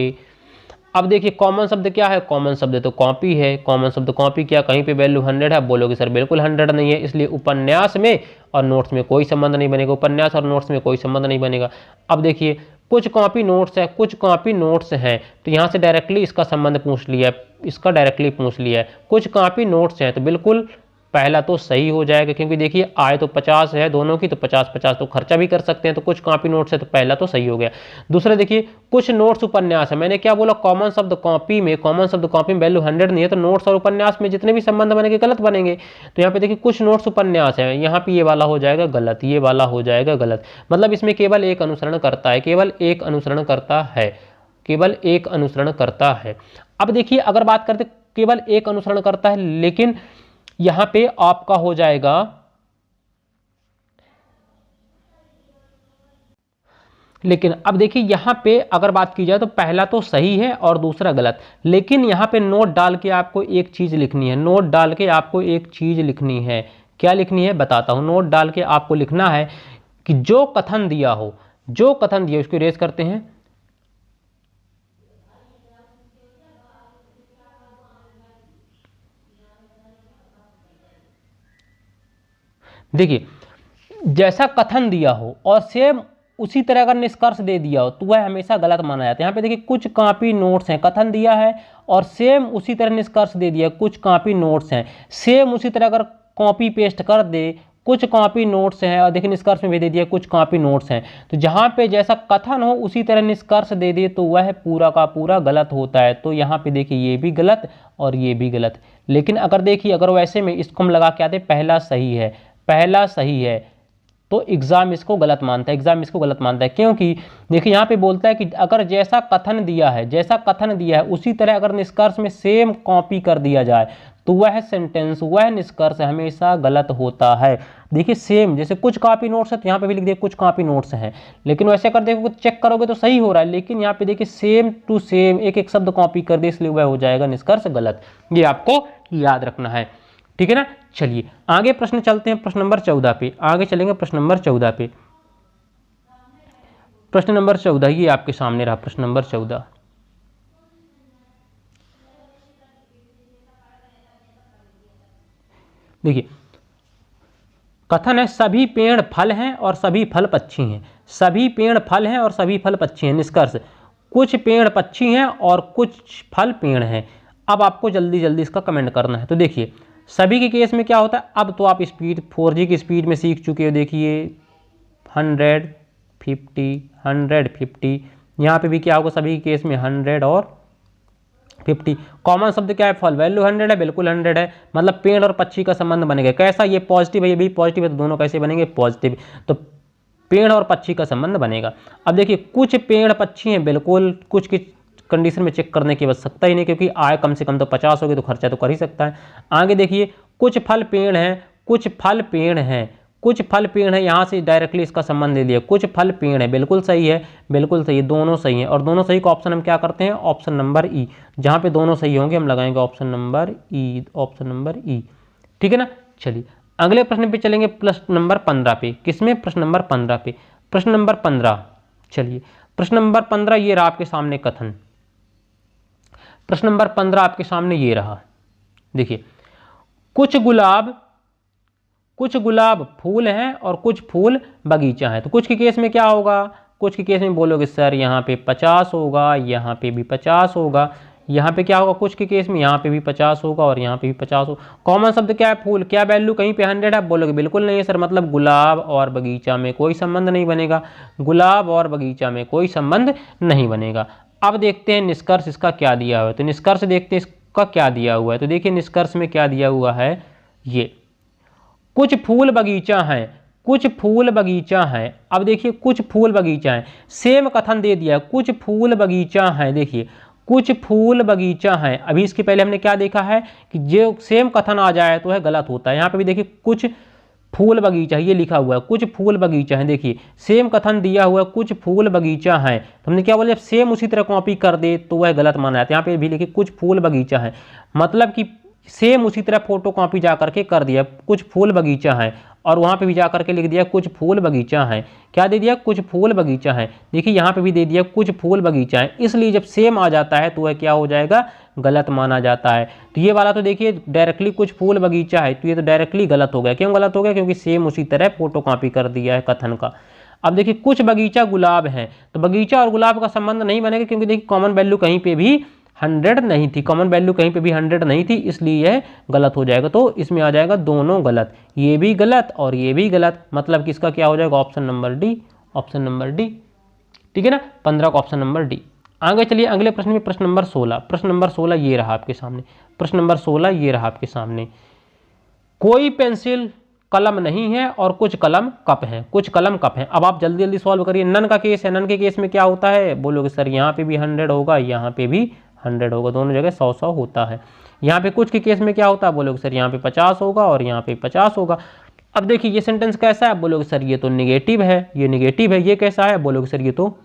[SPEAKER 1] अब देखिए कॉमन शब्द क्या है, कॉमन शब्द तो कॉपी है, कॉमन शब्द कॉपी, क्या कहीं पे वैल्यू 100 है, बोलोगे सर बिल्कुल 100 नहीं है, इसलिए उपन्यास में और नोट्स में कोई संबंध नहीं बनेगा, उपन्यास और नोट्स में कोई संबंध नहीं बनेगा। अब देखिए कुछ कॉपी नोट्स है, कुछ कॉपी नोट्स हैं, तो यहाँ से डायरेक्टली इसका संबंध पूछ लिया, इसका डायरेक्टली पूछ लिया है, कुछ कॉपी नोट्स हैं, तो बिल्कुल पहला तो सही हो जाएगा, क्योंकि देखिए आय तो 50 है दोनों की, तो 50-50 तो खर्चा भी कर सकते हैं, तो कुछ कॉपी नोट्स है, तो पहला तो सही हो गया। दूसरा देखिए कुछ नोट्स उपन्यास है, मैंने क्या बोला, कॉमन शब्द कॉपी में, कॉमन शब्द कॉपी में वैल्यू 100 नहीं है, तो नोट्स और उपन्यास में जितने भी संबंध बनेंगे गलत बनेंगे। तो यहाँ पे देखिए कुछ नोट्स उपन्यास है, यहाँ पे ये वाला हो जाएगा गलत, ये वाला हो जाएगा गलत, मतलब इसमें केवल एक अनुसरण करता है, केवल एक अनुसरण करता है, केवल एक अनुसरण करता है। अब देखिए अगर बात करते केवल एक अनुसरण करता है, लेकिन यहां पे आपका हो जाएगा, लेकिन अब देखिए यहां पे अगर बात की जाए तो पहला तो सही है और दूसरा गलत, लेकिन यहां पे नोट डाल के आपको एक चीज लिखनी है, नोट डाल के आपको एक चीज लिखनी है। क्या लिखनी है बताता हूं, नोट डाल के आपको लिखना है कि जो कथन दिया हो, जो कथन दिया उसको इरेज करते हैं। देखिए जैसा कथन दिया हो और सेम उसी तरह अगर निष्कर्ष दे दिया हो तो वह हमेशा गलत माना जाता है। यहाँ पे देखिए कुछ कॉपी नोट्स हैं, कथन दिया है और सेम उसी तरह निष्कर्ष दे दिया, कुछ कॉपी नोट्स हैं, सेम उसी तरह अगर कॉपी पेस्ट कर दे, कुछ कॉपी नोट्स हैं, और देखिए निष्कर्ष में भी दे दिया कुछ कॉपी नोट्स हैं। तो जहाँ पे जैसा कथन हो उसी तरह निष्कर्ष दे दिए तो वह पूरा का पूरा गलत होता है। तो यहाँ पे देखिए ये भी गलत और ये भी गलत। लेकिन अगर देखिए अगर वैसे में इसको हम लगा के आते पहला सही है, पहला सही है, तो एग्जाम इसको गलत मानता है, एग्जाम इसको गलत मानता है। क्योंकि देखिए यहाँ पे बोलता है कि अगर जैसा कथन दिया है, जैसा कथन दिया है उसी तरह अगर निष्कर्ष में सेम कॉपी कर दिया जाए तो वह सेंटेंस, वह निष्कर्ष हमेशा गलत होता है। देखिए सेम, जैसे कुछ कॉपी नोट्स है तो यहाँ पे भी लिख दिए कुछ कॉपी नोट्स हैं, लेकिन वैसे कर देखो चेक करोगे तो सही हो रहा है, लेकिन यहाँ पे देखिए सेम टू सेम एक एक शब्द कॉपी कर दे, इसलिए वह हो जाएगा निष्कर्ष गलत। ये आपको याद रखना है, ठीक है ना। चलिए आगे प्रश्न चलते हैं, प्रश्न नंबर 14 पे आगे चलेंगे। प्रश्न नंबर 14 पे, प्रश्न नंबर 14 ये आपके सामने रहा, प्रश्न नंबर 14। देखिए कथन है सभी पेड़ फल हैं और सभी फल पक्षी हैं, सभी पेड़ फल हैं और सभी फल पक्षी हैं। निष्कर्ष कुछ पेड़ पक्षी हैं और कुछ फल पेड़ हैं। अब आपको जल्दी जल्दी इसका कमेंट करना है। तो देखिए सभी के केस में क्या होता है, अब तो आप स्पीड 4G की स्पीड में सीख चुके हो। देखिए 150 150, यहाँ पे भी क्या होगा सभी के केस में 100 और 50। कॉमन शब्द क्या है, फल, वैल्यू 100 है, बिल्कुल 100 है, मतलब पेड़ और पक्षी का संबंध बनेगा। कैसा, ये पॉजिटिव है, ये भी पॉजिटिव है, तो दोनों कैसे बनेंगे, पॉजिटिव। तो पेड़ और पक्षी का संबंध बनेगा। अब देखिए कुछ पेड़ पक्षी हैं, बिल्कुल कुछ की कंडीशन में चेक करने की आवश्यकता ही नहीं, क्योंकि आय कम से कम तो 50 होगी, तो खर्चा तो कर ही सकता है। आगे देखिए कुछ फल पेड़ हैं, कुछ फल पेड़ हैं, कुछ फल पेड़ है, यहाँ से डायरेक्टली इसका संबंध ले लिया, कुछ फल पेड़ है, बिल्कुल सही है, बिल्कुल सही है, दोनों सही है। और दोनों सही का ऑप्शन हम क्या करते हैं, ऑप्शन नंबर ई, जहाँ पे दोनों सही होंगे हम लगाएंगे ऑप्शन नंबर ई, ऑप्शन नंबर ई, ठीक है ना। चलिए अगले प्रश्न पे चलेंगे, प्रश्न नंबर 15 पे। किसमें, प्रश्न नंबर 15 पे, प्रश्न नंबर 15। चलिए प्रश्न नंबर 15 ये रहा आपके सामने कथन, प्रश्न नंबर 15 आपके सामने ये रहा। देखिए कुछ गुलाब फूल हैं और कुछ फूल बगीचा है। तो कुछ के केस में क्या होगा, कुछ के केस में बोलोगे सर यहाँ पे 50 होगा, यहाँ पे भी 50 होगा, यहाँ पे क्या होगा, कुछ के केस में यहाँ पे भी 50 होगा और यहाँ पे भी 50 होगा। कॉमन शब्द क्या है, फूल, क्या वैल्यू कहीं पे 100 है, बोलोगे बिल्कुल नहीं है सर, मतलब गुलाब और बगीचा में कोई संबंध नहीं बनेगा, गुलाब और बगीचा में कोई संबंध नहीं बनेगा। अब देखते हैं निष्कर्ष इसका क्या दिया हुआ है। तो निष्कर्ष देखते हैं इसका क्या दिया हुआ है। तो देखिए निष्कर्ष में क्या दिया हुआ है, ये कुछ फूल बगीचा है, कुछ फूल बगीचा है। अब देखिए कुछ फूल बगीचा है, सेम कथन दे दिया, कुछ फूल बगीचा है। देखिए कुछ फूल बगीचा है, अभी इसके पहले हमने क्या देखा है कि जो सेम कथन आ जाए तो वह गलत होता है। यहाँ पे भी देखिए कुछ फूल बगीचा, ये लिखा हुआ है कुछ फूल बगीचा है। देखिए सेम कथन दिया हुआ है, कुछ फूल बगीचा है, तो हमने क्या बोला, जब सेम उसी तरह कॉपी कर दे तो वह गलत माना जाता है। यहाँ पे भी लिखिए कुछ फूल बगीचा है, मतलब कि सेम उसी तरह फोटो कॉपी जा करके कर दिया, कुछ फूल बगीचा है, और वहाँ पे भी जा करके लिख दिया कुछ फूल बगीचा है। क्या दे दिया, कुछ फूल बगीचा है। देखिए यहाँ पे भी दे दिया कुछ फूल बगीचा है, इसलिए जब सेम आ जाता है तो वह क्या हो जाएगा, गलत माना जाता है। तो ये वाला तो देखिए डायरेक्टली कुछ फूल बगीचा है, तो ये तो डायरेक्टली गलत हो गया। क्यों गलत हो गया, क्योंकि सेम उसी तरह फोटो कॉपी कर दिया है कथन का। अब देखिए कुछ बगीचा गुलाब है, तो बगीचा और गुलाब का संबंध नहीं बनेगा, क्योंकि देखिए कॉमन वैल्यू कहीं पे भी 100 नहीं थी, कॉमन वैल्यू कहीं पे भी 100 नहीं थी, इसलिए यह गलत हो जाएगा। तो इसमें आ जाएगा दोनों गलत, ये भी गलत और ये भी गलत, मतलब कि इसका क्या हो जाएगा, option number D, option number D, ठीक है ना। 15 का ऑप्शन नंबर डी। आगे चलिए अगले प्रश्न में, प्रश्न नंबर 16। प्रश्न नंबर 16 ये रहा आपके सामने, प्रश्न नंबर 16 ये रहा आपके सामने। कोई पेंसिल कलम नहीं है और कुछ कलम कप हैं, कुछ कलम कप हैं। अब आप जल्दी जल्दी सॉल्व करिए। नन का केस है, नन के केस में क्या होता है, बोलोगे सर यहाँ पे भी 100 होगा, यहाँ पे भी 100 होगा, दोनों जगह 100 होता है। यहाँ पे कुछ के केस में क्या होता है, बोलोगे सर यहाँ पे 50 होगा और यहाँ पे 50 होगा। अब देखिए ये सेंटेंस कैसा है, बोलोगे सर ये तो निगेटिव है, ये निगेटिव है। ये कैसा है, बोलोगे सर ये तो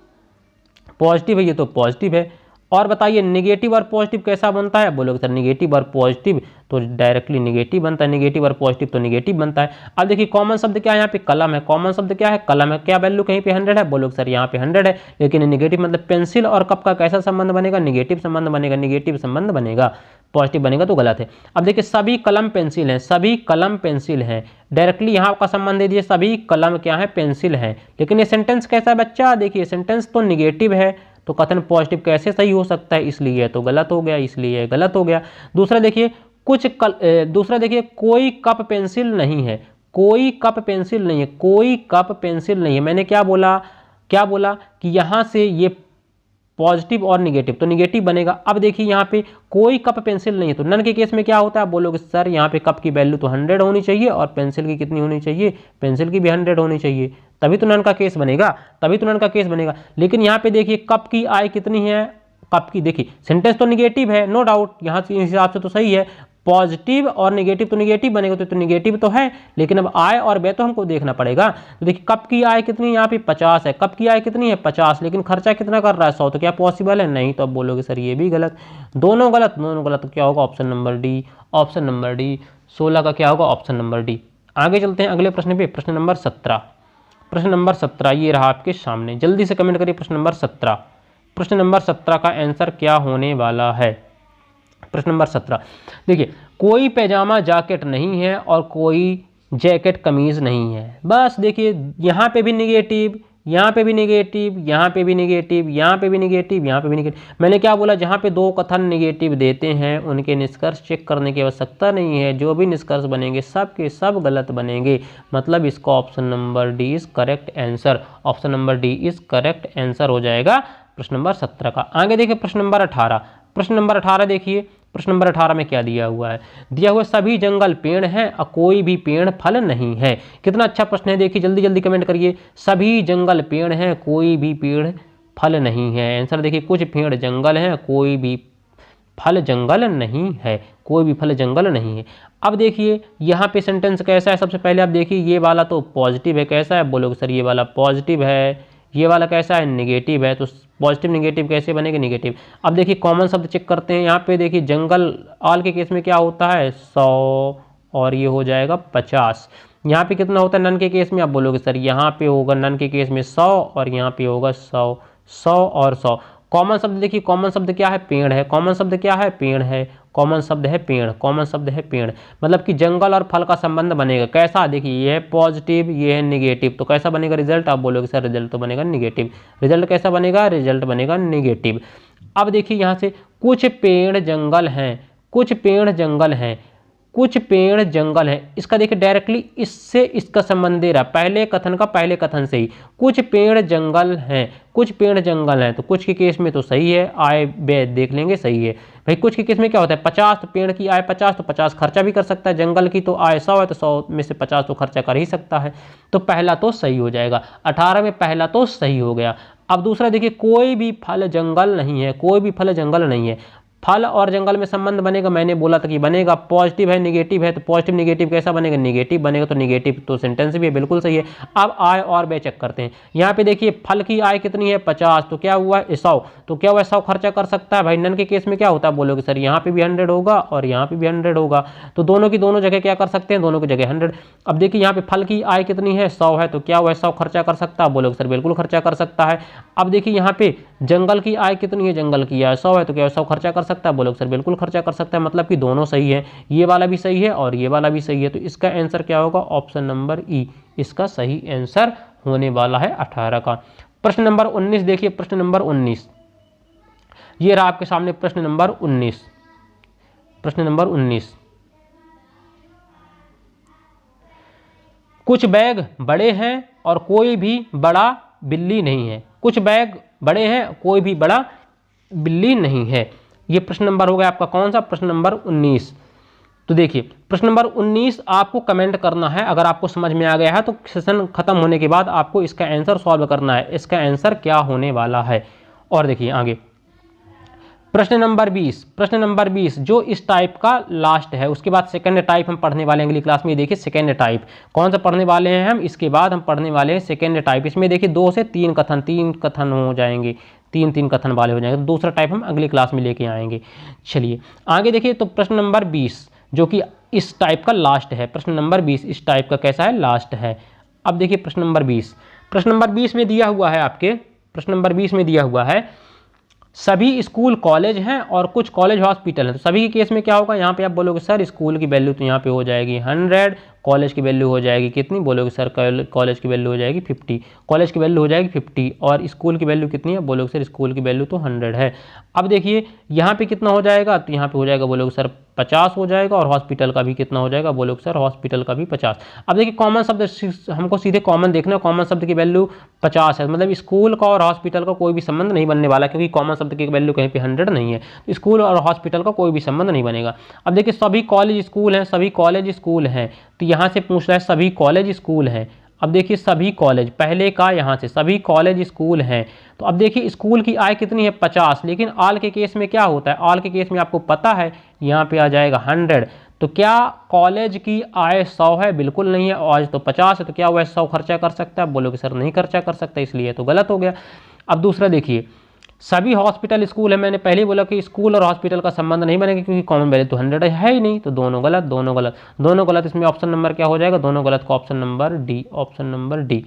[SPEAKER 1] पॉजिटिव है, ये तो पॉजिटिव है। और बताइए निगेटिव और पॉजिटिव कैसा बनता है, बोलोगे सर निगेटिव और पॉजिटिव तो डायरेक्टली निगेटिव बनता है, निगेटिव और पॉजिटिव तो निगेटिव बनता है। अब देखिए कॉमन शब्द क्या है, यहाँ पे कलम है, कॉमन शब्द क्या है, कलम है। क्या वैल्यू कहीं पे 100 है, बोलोगे सर यहाँ पे 100 है, लेकिन निगेटिव मतलब पेंसिल और कप का कैसा संबंध बनेगा, निगेटिव संबंध बनेगा, निगेटिव संबंध बनेगा, पॉजिटिव बनेगा तो गलत है। अब देखिए सभी कलम पेंसिल हैं, सभी कलम पेंसिल हैं, डायरेक्टली यहाँ का संबंध दे दिए, सभी कलम क्या है, पेंसिल हैं। लेकिन ये सेंटेंस कैसा है बच्चा, देखिए सेंटेंस तो निगेटिव है, तो कथन पॉजिटिव कैसे सही हो सकता है, इसलिए तो गलत हो गया, इसलिए गलत हो गया। दूसरा देखिए दूसरा देखिए कोई कप पेंसिल नहीं है, कोई कप पेंसिल नहीं है, कोई कप पेंसिल नहीं है। मैंने क्या बोला कि यहाँ से ये पॉजिटिव और निगेटिव, तो निगेटिव बनेगा। अब देखिए यहाँ पे कोई कप पेंसिल नहीं है, तो नन के केस में क्या होता है, आप बोलोगे सर यहाँ पे कप की वैल्यू तो 100 होनी चाहिए और पेंसिल की कितनी होनी चाहिए, पेंसिल की भी 100 होनी चाहिए, तभी तो नन का केस बनेगा, लेकिन यहाँ पे देखिए कप की आई कितनी है, कप की देखिए सेंटेंस तो निगेटिव है, नो डाउट, यहाँ से इस हिसाब से तो सही है, पॉजिटिव और निगेटिव तो निगेटिव बनेगा, तो निगेटिव तो है, लेकिन अब आय और व्यय तो हमको देखना पड़ेगा। तो देखिए कप की आय कितनी है, यहाँ पे 50 है, कप की आय कितनी है 50, लेकिन खर्चा कितना कर रहा है 100, तो क्या पॉसिबल है, नहीं, तो अब बोलोगे सर ये भी गलत, दोनों गलत, तो क्या होगा ऑप्शन नंबर डी, 16 का क्या होगा ऑप्शन नंबर डी। आगे चलते हैं अगले प्रश्न पे, प्रश्न नंबर 17 ये रहा आपके सामने, जल्दी से कमेंट करिए प्रश्न नंबर 17 का आंसर क्या होने वाला है। प्रश्न नंबर 17 देखिए, कोई पैजामा जैकेट नहीं है और कोई जैकेट कमीज नहीं है। बस देखिए यहाँ पे भी निगेटिव, यहाँ पे भी निगेटिव, यहाँ पे भी निगेटिव, यहाँ पे भी निगेटिव, यहाँ पे भी निगेटिव। मैंने क्या बोला, जहाँ पे दो कथन निगेटिव देते हैं उनके निष्कर्ष चेक करने की आवश्यकता नहीं है, जो भी निष्कर्ष बनेंगे सब के सब गलत बनेंगे, मतलब इसका option number D is correct answer, option number D is correct answer हो जाएगा प्रश्न नंबर 17 का। आगे देखिए प्रश्न नंबर 18 देखिए, प्रश्न नंबर 18 में क्या दिया हुआ है, सभी जंगल पेड़ हैं और कोई भी पेड़ फल नहीं है। कितना अच्छा प्रश्न है, देखिए जल्दी जल्दी कमेंट करिए, सभी जंगल पेड़ हैं कोई भी पेड़ फल नहीं है। आंसर देखिए, कुछ पेड़ जंगल हैं कोई भी फल जंगल नहीं है, कोई भी फल जंगल नहीं है। अब देखिए यहाँ पे सेंटेंस कैसा है, सबसे पहले आप देखिए ये वाला तो पॉजिटिव है, कैसा है, बोलोगे सर ये वाला पॉजिटिव है, ये वाला कैसा है निगेटिव है, तो पॉजिटिव निगेटिव कैसे बनेगा निगेटिव। अब देखिए कॉमन शब्द चेक करते हैं, यहाँ पे देखिए जंगल ऑल के केस में क्या होता है 100 और ये हो जाएगा 50। यहाँ पे कितना होता है नन के केस में, आप बोलोगे सर यहाँ पे होगा नन के केस में 100 और यहाँ पे होगा 100 और 100। कॉमन शब्द देखिए, कॉमन शब्द क्या है पेड़ है, कॉमन शब्द क्या है पेड़ है, कॉमन शब्द है पेड़, मतलब कि जंगल और फल का संबंध बनेगा कैसा, देखिए ये है पॉजिटिव ये है निगेटिव, तो कैसा बनेगा रिजल्ट, आप बोलोगे सर रिजल्ट तो बनेगा निगेटिव, रिजल्ट कैसा बनेगा, रिजल्ट बनेगा निगेटिव। अब देखिए यहाँ से कुछ पेड़ जंगल हैं, कुछ पेड़ जंगल है, इसका देखिए डायरेक्टली इससे इसका संबंध दे रहा है, पहले कथन से ही, कुछ पेड़ जंगल हैं, तो कुछ के केस में तो सही है, आय व्यय देख लेंगे सही है भाई। कुछ के केस में क्या होता है 50, तो पेड़ की आय 50 तो 50 खर्चा भी कर सकता है, जंगल की तो आय 100 है तो 100 में से 50 तो खर्चा कर ही सकता है, तो पहला तो सही हो जाएगा, 18 में पहला तो सही हो गया। अब दूसरा देखिए, कोई भी फल जंगल नहीं है, फल और जंगल में संबंध बनेगा, मैंने बोला था कि बनेगा, पॉजिटिव है निगेटिव है, तो पॉजिटिव निगेटिव कैसा बनेगा निगेटिव बनेगा, तो निगेटिव तो सेंटेंस भी है बिल्कुल सही है। अब आय और व्यय चेक करते हैं, यहाँ पे देखिए फल की आय कितनी है 50, तो क्या हुआ 100, तो क्या हुआ 100 खर्चा कर सकता है भाई। नन के केस में क्या होता है, बोलोगे सर यहाँ पे भी 100 होगा और यहाँ पे भी 100 होगा, तो दोनों की दोनों जगह क्या कर सकते हैं, दोनों की जगह 100। अब देखिए यहाँ पे फल की आय कितनी है 100 है, तो क्या हुआ 100 खर्चा कर सकता है, बोलोगे सर बिल्कुल खर्चा कर सकता है। अब देखिए यहाँ पे जंगल की आय कितनी है, जंगल की आय 100 है, तो क्या 100 खर्चा कर सकता है, बोलोगे सर बिल्कुल खर्चा कर सकता है, मतलब कि दोनों सही है, ये वाला भी सही है और ये वाला भी सही है, तो इसका आंसर क्या होगा ऑप्शन नंबर ई, इसका सही आंसर होने वाला है 18 का। प्रश्न नंबर 19 देखिए, प्रश्न नंबर 19 ये रहा आपके सामने, प्रश्न नंबर 19 कुछ बैग बड़े हैं और कोई भी बड़ा बिल्ली नहीं है, कुछ बैग बड़े हैं कोई भी बड़ा बिल्ली नहीं है, ये प्रश्न नंबर हो गया आपका कौन सा, प्रश्न नंबर 19। तो देखिए प्रश्न नंबर 19 आपको कमेंट करना है, अगर आपको समझ में आ गया है तो सेशन खत्म होने के बाद आपको इसका आंसर सॉल्व करना है, इसका आंसर क्या होने वाला है। और देखिए आगे प्रश्न नंबर 20 जो इस टाइप का लास्ट है, उसके बाद सेकंड टाइप हम पढ़ने वाले हैं अगली क्लास में। देखिए सेकंड टाइप कौन सा पढ़ने वाले हैं हम, इसके बाद हम पढ़ने वाले हैं सेकंड टाइप। इसमें देखिए 2 से 3 कथन हो जाएंगे, 3 कथन वाले हो जाएंगे, दूसरा टाइप हम अगली क्लास में लेके आएंगे। चलिए आगे देखिए, तो प्रश्न नंबर 20 जो कि इस टाइप का लास्ट है, प्रश्न नंबर 20 इस टाइप का कैसा है लास्ट है। अब देखिए प्रश्न नंबर 20 में दिया हुआ है आपके, प्रश्न नंबर 20 में दिया हुआ है सभी स्कूल कॉलेज हैं और कुछ कॉलेज हॉस्पिटल हैं, तो सभी के केस में क्या होगा, यहाँ पे आप बोलोगे सर स्कूल की वैल्यू तो यहाँ पे हो जाएगी 100, कॉलेज की वैल्यू हो जाएगी कितनी, बोलोगे सर कॉलेज की वैल्यू हो जाएगी 50, कॉलेज की वैल्यू हो जाएगी 50, और स्कूल की वैल्यू कितनी है, बोलोगे सर स्कूल की वैल्यू तो 100 है। अब देखिए यहाँ पे कितना हो जाएगा, तो यहाँ पे हो जाएगा बोलोगे सर 50 हो जाएगा, और हॉस्पिटल का भी कितना हो जाएगा, बोलोगे सर हॉस्पिटल का भी 50। अब देखिए कॉमन शब्द हमको सीधे कॉमन देखना है, कॉमन शब्द की वैल्यू 50 है, मतलब स्कूल का और हॉस्पिटल का कोई भी संबंध नहीं बनने वाला, क्योंकि कॉमन शब्द की वैल्यू कहीं पे 100 नहीं है, तो स्कूल और हॉस्पिटल का कोई भी संबंध नहीं बनेगा। अब देखिए सभी कॉलेज स्कूल हैं, सभी कॉलेज स्कूल हैं, तो यहाँ से पूछ रहा है सभी कॉलेज स्कूल हैं। अब देखिए सभी कॉलेज, पहले का यहाँ से सभी कॉलेज स्कूल हैं, तो अब देखिए स्कूल की आय कितनी है 50, लेकिन ऑल के केस में क्या होता है, ऑल के केस में आपको पता है यहाँ पे आ जाएगा 100, तो क्या कॉलेज की आय 100 है, बिल्कुल नहीं है, आज तो 50 है, तो क्या वह 100 खर्चा कर सकता है, बोलोगे सर नहीं खर्चा कर सकता, इसलिए तो गलत हो गया। अब दूसरा देखिए सभी हॉस्पिटल स्कूल है, मैंने पहले ही बोला कि स्कूल और हॉस्पिटल का संबंध नहीं बनेगा, क्योंकि कॉमन वैल्यू तो 100 है ही नहीं, तो दोनों गलत, दोनों गलत, दोनों गलत। इसमें ऑप्शन नंबर क्या हो जाएगा, दोनों गलत का option number D, option number D,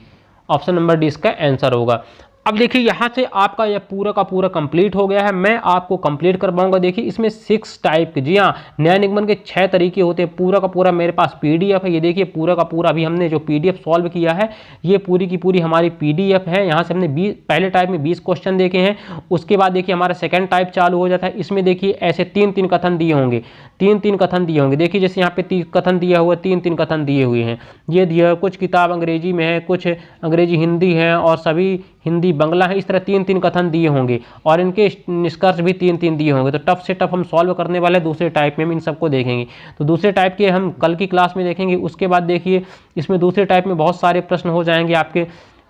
[SPEAKER 1] option number D इसका आंसर होगा। अब देखिए यहाँ से आपका यह पूरा का पूरा कंप्लीट हो गया है, मैं आपको कंप्लीट करवाऊंगा। देखिए इसमें 6 टाइप के, जी हाँ, न्याय निगमन के 6 तरीके होते हैं, पूरा का पूरा मेरे पास पीडीएफ है, ये देखिए पूरा का पूरा अभी हमने जो पीडीएफ सॉल्व किया है, ये पूरी की पूरी हमारी पीडीएफ है। यहाँ से हमने 20 पहले टाइप में 20 क्वेश्चन देखे हैं, उसके बाद देखिए हमारा सेकेंड टाइप चालू हो जाता है। इसमें देखिए ऐसे 3-3 कथन दिए होंगे, 3-3 कथन दिए होंगे। देखिए जैसे यहाँ पे कथन दिया हुआ, 3-3 कथन दिए हुए हैं, ये दिया, कुछ किताब अंग्रेजी में है, कुछ अंग्रेजी हिंदी है, और सभी हिंदी बांग्ला है, इस तरह 3-3 कथन दिए होंगे, और इनके निष्कर्ष भी 3-3 दिए होंगे। तो टफ से टफ हम सॉल्व करने वाले दूसरे टाइप में हम इन सबको देखेंगे, तो दूसरे टाइप के हम कल की क्लास में देखेंगे। उसके बाद देखिए इसमें दूसरे टाइप में बहुत सारे प्रश्न हो जाएंगे आपके।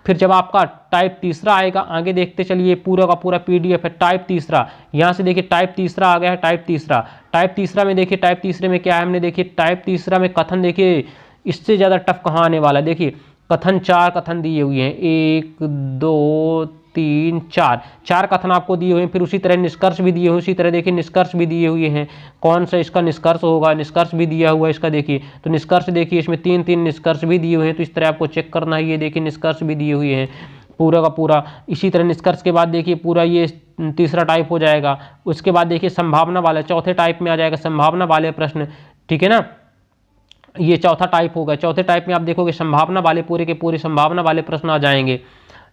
[SPEAKER 1] फिर जब आपका टाइप तीसरा आएगा, आगे देखते चलिए, पूरा का पूरा पीडीएफ है टाइप तीसरा। यहाँ से देखिए टाइप तीसरा आ गया है, टाइप तीसरा, टाइप तीसरा में देखिए, टाइप तीसरे में क्या है, हमने देखिए टाइप तीसरा में कथन, देखिए इससे ज़्यादा टफ कहाँ आने वाला है। देखिए कथन 4 कथन दिए हुए हैं, 1 2 3 4 कथन आपको दिए हुए हैं। फिर उसी तरह निष्कर्ष भी दिए हुए, उसी तरह देखिए निष्कर्ष भी दिए हुए हैं, कौन सा इसका निष्कर्ष होगा, निष्कर्ष भी दिया हुआ है इसका। देखिए तो निष्कर्ष देखिए इसमें 3-3 निष्कर्ष भी दिए हुए हैं, तो इस तरह आपको चेक करना है। ये देखिए निष्कर्ष भी दिए हुए हैं पूरा का पूरा। इसी तरह निष्कर्ष के बाद देखिए पूरा ये तीसरा टाइप हो जाएगा। उसके बाद देखिए संभावना वाला चौथे टाइप में आ जाएगा, संभावना वाले प्रश्न, ठीक है ना, ये चौथा टाइप होगा। चौथे टाइप में आप देखोगे संभावना वाले पूरे के पूरे संभावना वाले प्रश्न आ जाएंगे।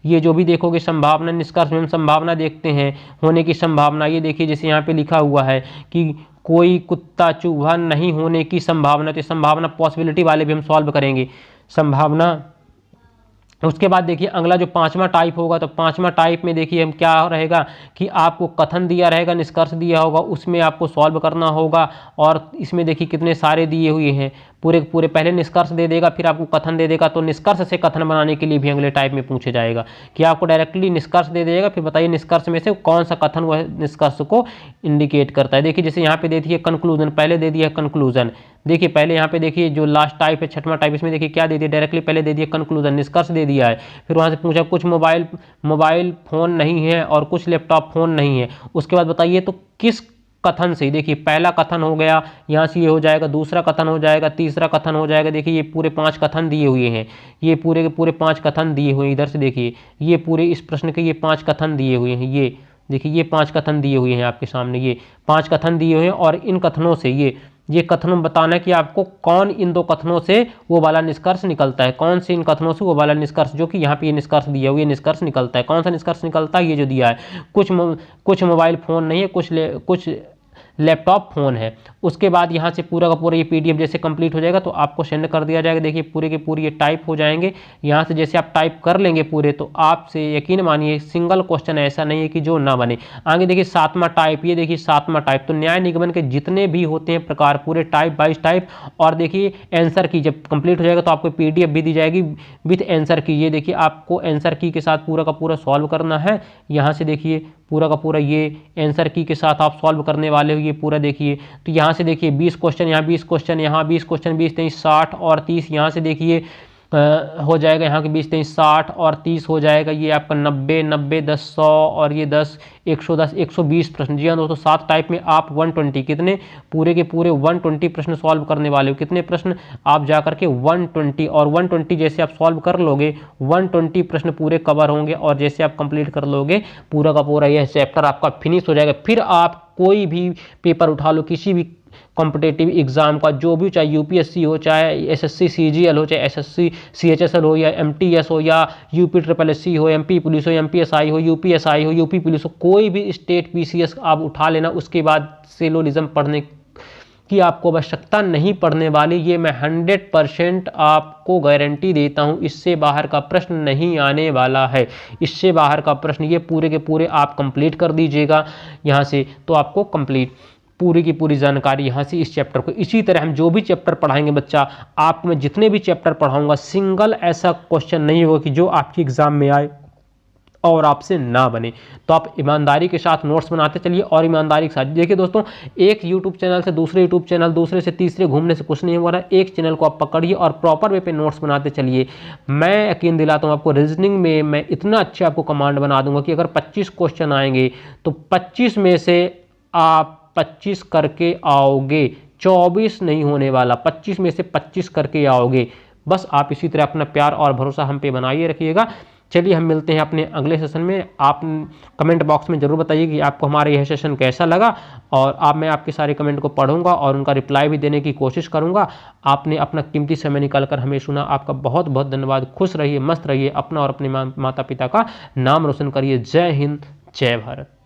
[SPEAKER 1] ये जो भी देखोगे संभावना, निष्कर्ष में हम संभावना देखते हैं, होने की संभावना। ये देखिए जैसे यहाँ पे लिखा हुआ है कि कोई कुत्ता चूहा नहीं होने की संभावना, तो संभावना पॉसिबिलिटी वाले भी हम सॉल्व करेंगे, संभावना। उसके बाद देखिए अगला जो 5वां टाइप होगा, तो 5वां टाइप में देखिए हम क्या रहेगा कि आपको कथन दिया रहेगा, निष्कर्ष दिया होगा, उसमें आपको सॉल्व करना होगा। और इसमें देखिए कितने सारे दिए हुए हैं, पूरे पूरे पहले निष्कर्ष दे देगा, फिर आपको कथन दे देगा। तो निष्कर्ष से कथन बनाने के लिए भी अगले टाइप में पूछे जाएगा कि आपको डायरेक्टली निष्कर्ष दे देगा, फिर बताइए निष्कर्ष में से कौन सा कथन वह निष्कर्ष को इंडिकेट करता है। देखिए जैसे यहाँ पे दे दिए कंक्लूजन, पहले दे दिया कंक्लूजन। देखिए पहले यहाँ पे देखिए जो लास्ट टाइप है 6वां टाइप, इसमें देखिए क्या दे दिया, डायरेक्टली पहले दे दिया कंक्लूजन, निष्कर्ष दे दिया है। फिर वहाँ से पूछा कुछ मोबाइल फ़ोन नहीं है और कुछ लैपटॉप फ़ोन नहीं है। उसके बाद बताइए तो किस कथन से, देखिए पहला कथन हो गया, यहाँ से ये हो जाएगा, दूसरा कथन हो जाएगा, तीसरा कथन हो जाएगा। देखिए ये पूरे 5 कथन दिए हुए हैं, ये पूरे के पूरे 5 कथन दिए हुए हैं। इधर से देखिए ये पूरे इस प्रश्न के ये 5 कथन दिए हुए हैं, ये देखिए ये 5 कथन दिए हुए हैं आपके सामने, ये 5 कथन दिए हुए हैं। और इन कथनों से ये कथन में बताना है कि आपको कौन इन 2 कथनों से वो वाला निष्कर्ष निकलता है, कौन से इन कथनों से वो वाला निष्कर्ष, जो कि यहाँ पे ये निष्कर्ष दिया हुआ, ये निष्कर्ष निकलता है। कौन सा निष्कर्ष निकलता है, ये जो दिया है, कुछ मोबाइल फ़ोन नहीं है, कुछ लैपटॉप फ़ोन है। उसके बाद यहाँ से पूरा का पूरा ये पीडीएफ जैसे कंप्लीट हो जाएगा तो आपको सेंड कर दिया जाएगा। देखिए पूरे के पूरे ये टाइप हो जाएंगे। यहाँ से जैसे आप टाइप कर लेंगे पूरे, तो आपसे यकीन मानिए सिंगल क्वेश्चन ऐसा नहीं है कि जो ना बने। आगे देखिए 7वां टाइप, ये देखिए 7वां टाइप, तो न्याय निगमन के जितने भी होते हैं प्रकार, पूरे टाइप 22 टाइप। और देखिए आंसर की जब कंप्लीट हो जाएगा तो आपको पीडीएफ भी दी जाएगी विथ आंसर की। ये देखिए आपको आंसर की के साथ पूरा का पूरा सॉल्व करना है। यहाँ से देखिए पूरा का पूरा ये आंसर की के साथ आप सॉल्व करने वाले हो। ये पूरा देखिए, तो यहाँ से देखिए 20 क्वेश्चन, यहाँ 20 क्वेश्चन, यहाँ 20 क्वेश्चन, 20 23 60 और 30। यहाँ से देखिए हो जाएगा, यहाँ के 20 23 60 और 30 हो जाएगा। ये आपका 90 90 10 100 और ये 10 110 120 प्रश्न। जी हाँ दोस्तों, 7 टाइप में आप 120 कितने पूरे के पूरे 120 प्रश्न सॉल्व करने वाले हो। कितने प्रश्न, आप जाकर के 120, और 120 जैसे आप सॉल्व कर लोगे 120 प्रश्न पूरे कवर होंगे। और जैसे आप कंप्लीट कर लोगे पूरा का पूरा यह चैप्टर आपका फिनिश हो जाएगा। फिर आप कोई भी पेपर उठा लो, किसी भी कॉम्पिटेटिव एग्ज़ाम का, जो भी, चाहे यूपीएससी हो, चाहे एसएससी सीजीएल हो, चाहे एसएससी सीएचएसएल हो, या एमटीएस हो, या यूपी ट्रिपल एससी हो, एमपी पुलिस हो, एमपीएसआई हो, यूपीएसआई हो, यूपी पुलिस हो, कोई भी स्टेट पीसीएस आप उठा लेना। उसके बाद सेलोलिज्म पढ़ने की आपको आवश्यकता नहीं पड़ने वाली, ये मैं 100% आपको गारंटी देता हूँ। इससे बाहर का प्रश्न नहीं आने वाला है। इससे बाहर का प्रश्न ये पूरे के पूरे आप कंप्लीट कर दीजिएगा यहाँ से, तो आपको कंप्लीट पूरी की पूरी जानकारी यहाँ से इस चैप्टर को। इसी तरह हम जो भी चैप्टर पढ़ाएंगे बच्चा, आपको मैं जितने भी चैप्टर पढ़ाऊंगा, सिंगल ऐसा क्वेश्चन नहीं होगा कि जो आपकी एग्जाम में आए और आपसे ना बने। तो आप ईमानदारी के साथ नोट्स बनाते चलिए, और ईमानदारी के साथ देखिए दोस्तों, एक यूट्यूब चैनल से दूसरे यूट्यूब चैनल, दूसरे से तीसरे घूमने से कुछ नहीं हो रहा है। एक चैनल को आप पकड़िए और प्रॉपर वे पे नोट्स बनाते चलिए। मैं यकीन दिलाता हूँ आपको, रीजनिंग में मैं इतना अच्छा आपको कमांड बना दूंगा कि अगर 25 क्वेश्चन आएंगे तो 25 में से आप 25 करके आओगे, 24 नहीं होने वाला, 25 में से 25 करके आओगे। बस आप इसी तरह अपना प्यार और भरोसा हम पे बनाइए रखिएगा। चलिए हम मिलते हैं अपने अगले सेशन में। आप कमेंट बॉक्स में ज़रूर बताइए कि आपको हमारा यह सेशन कैसा लगा, और मैं आपके सारे कमेंट को पढ़ूंगा और उनका रिप्लाई भी देने की कोशिश करूंगा। आपने अपना कीमती समय निकालकर हमें सुना, आपका बहुत बहुत धन्यवाद। खुश रहिए, मस्त रहिए, अपना और अपने माता पिता का नाम रोशन करिए। जय हिंद, जय भारत।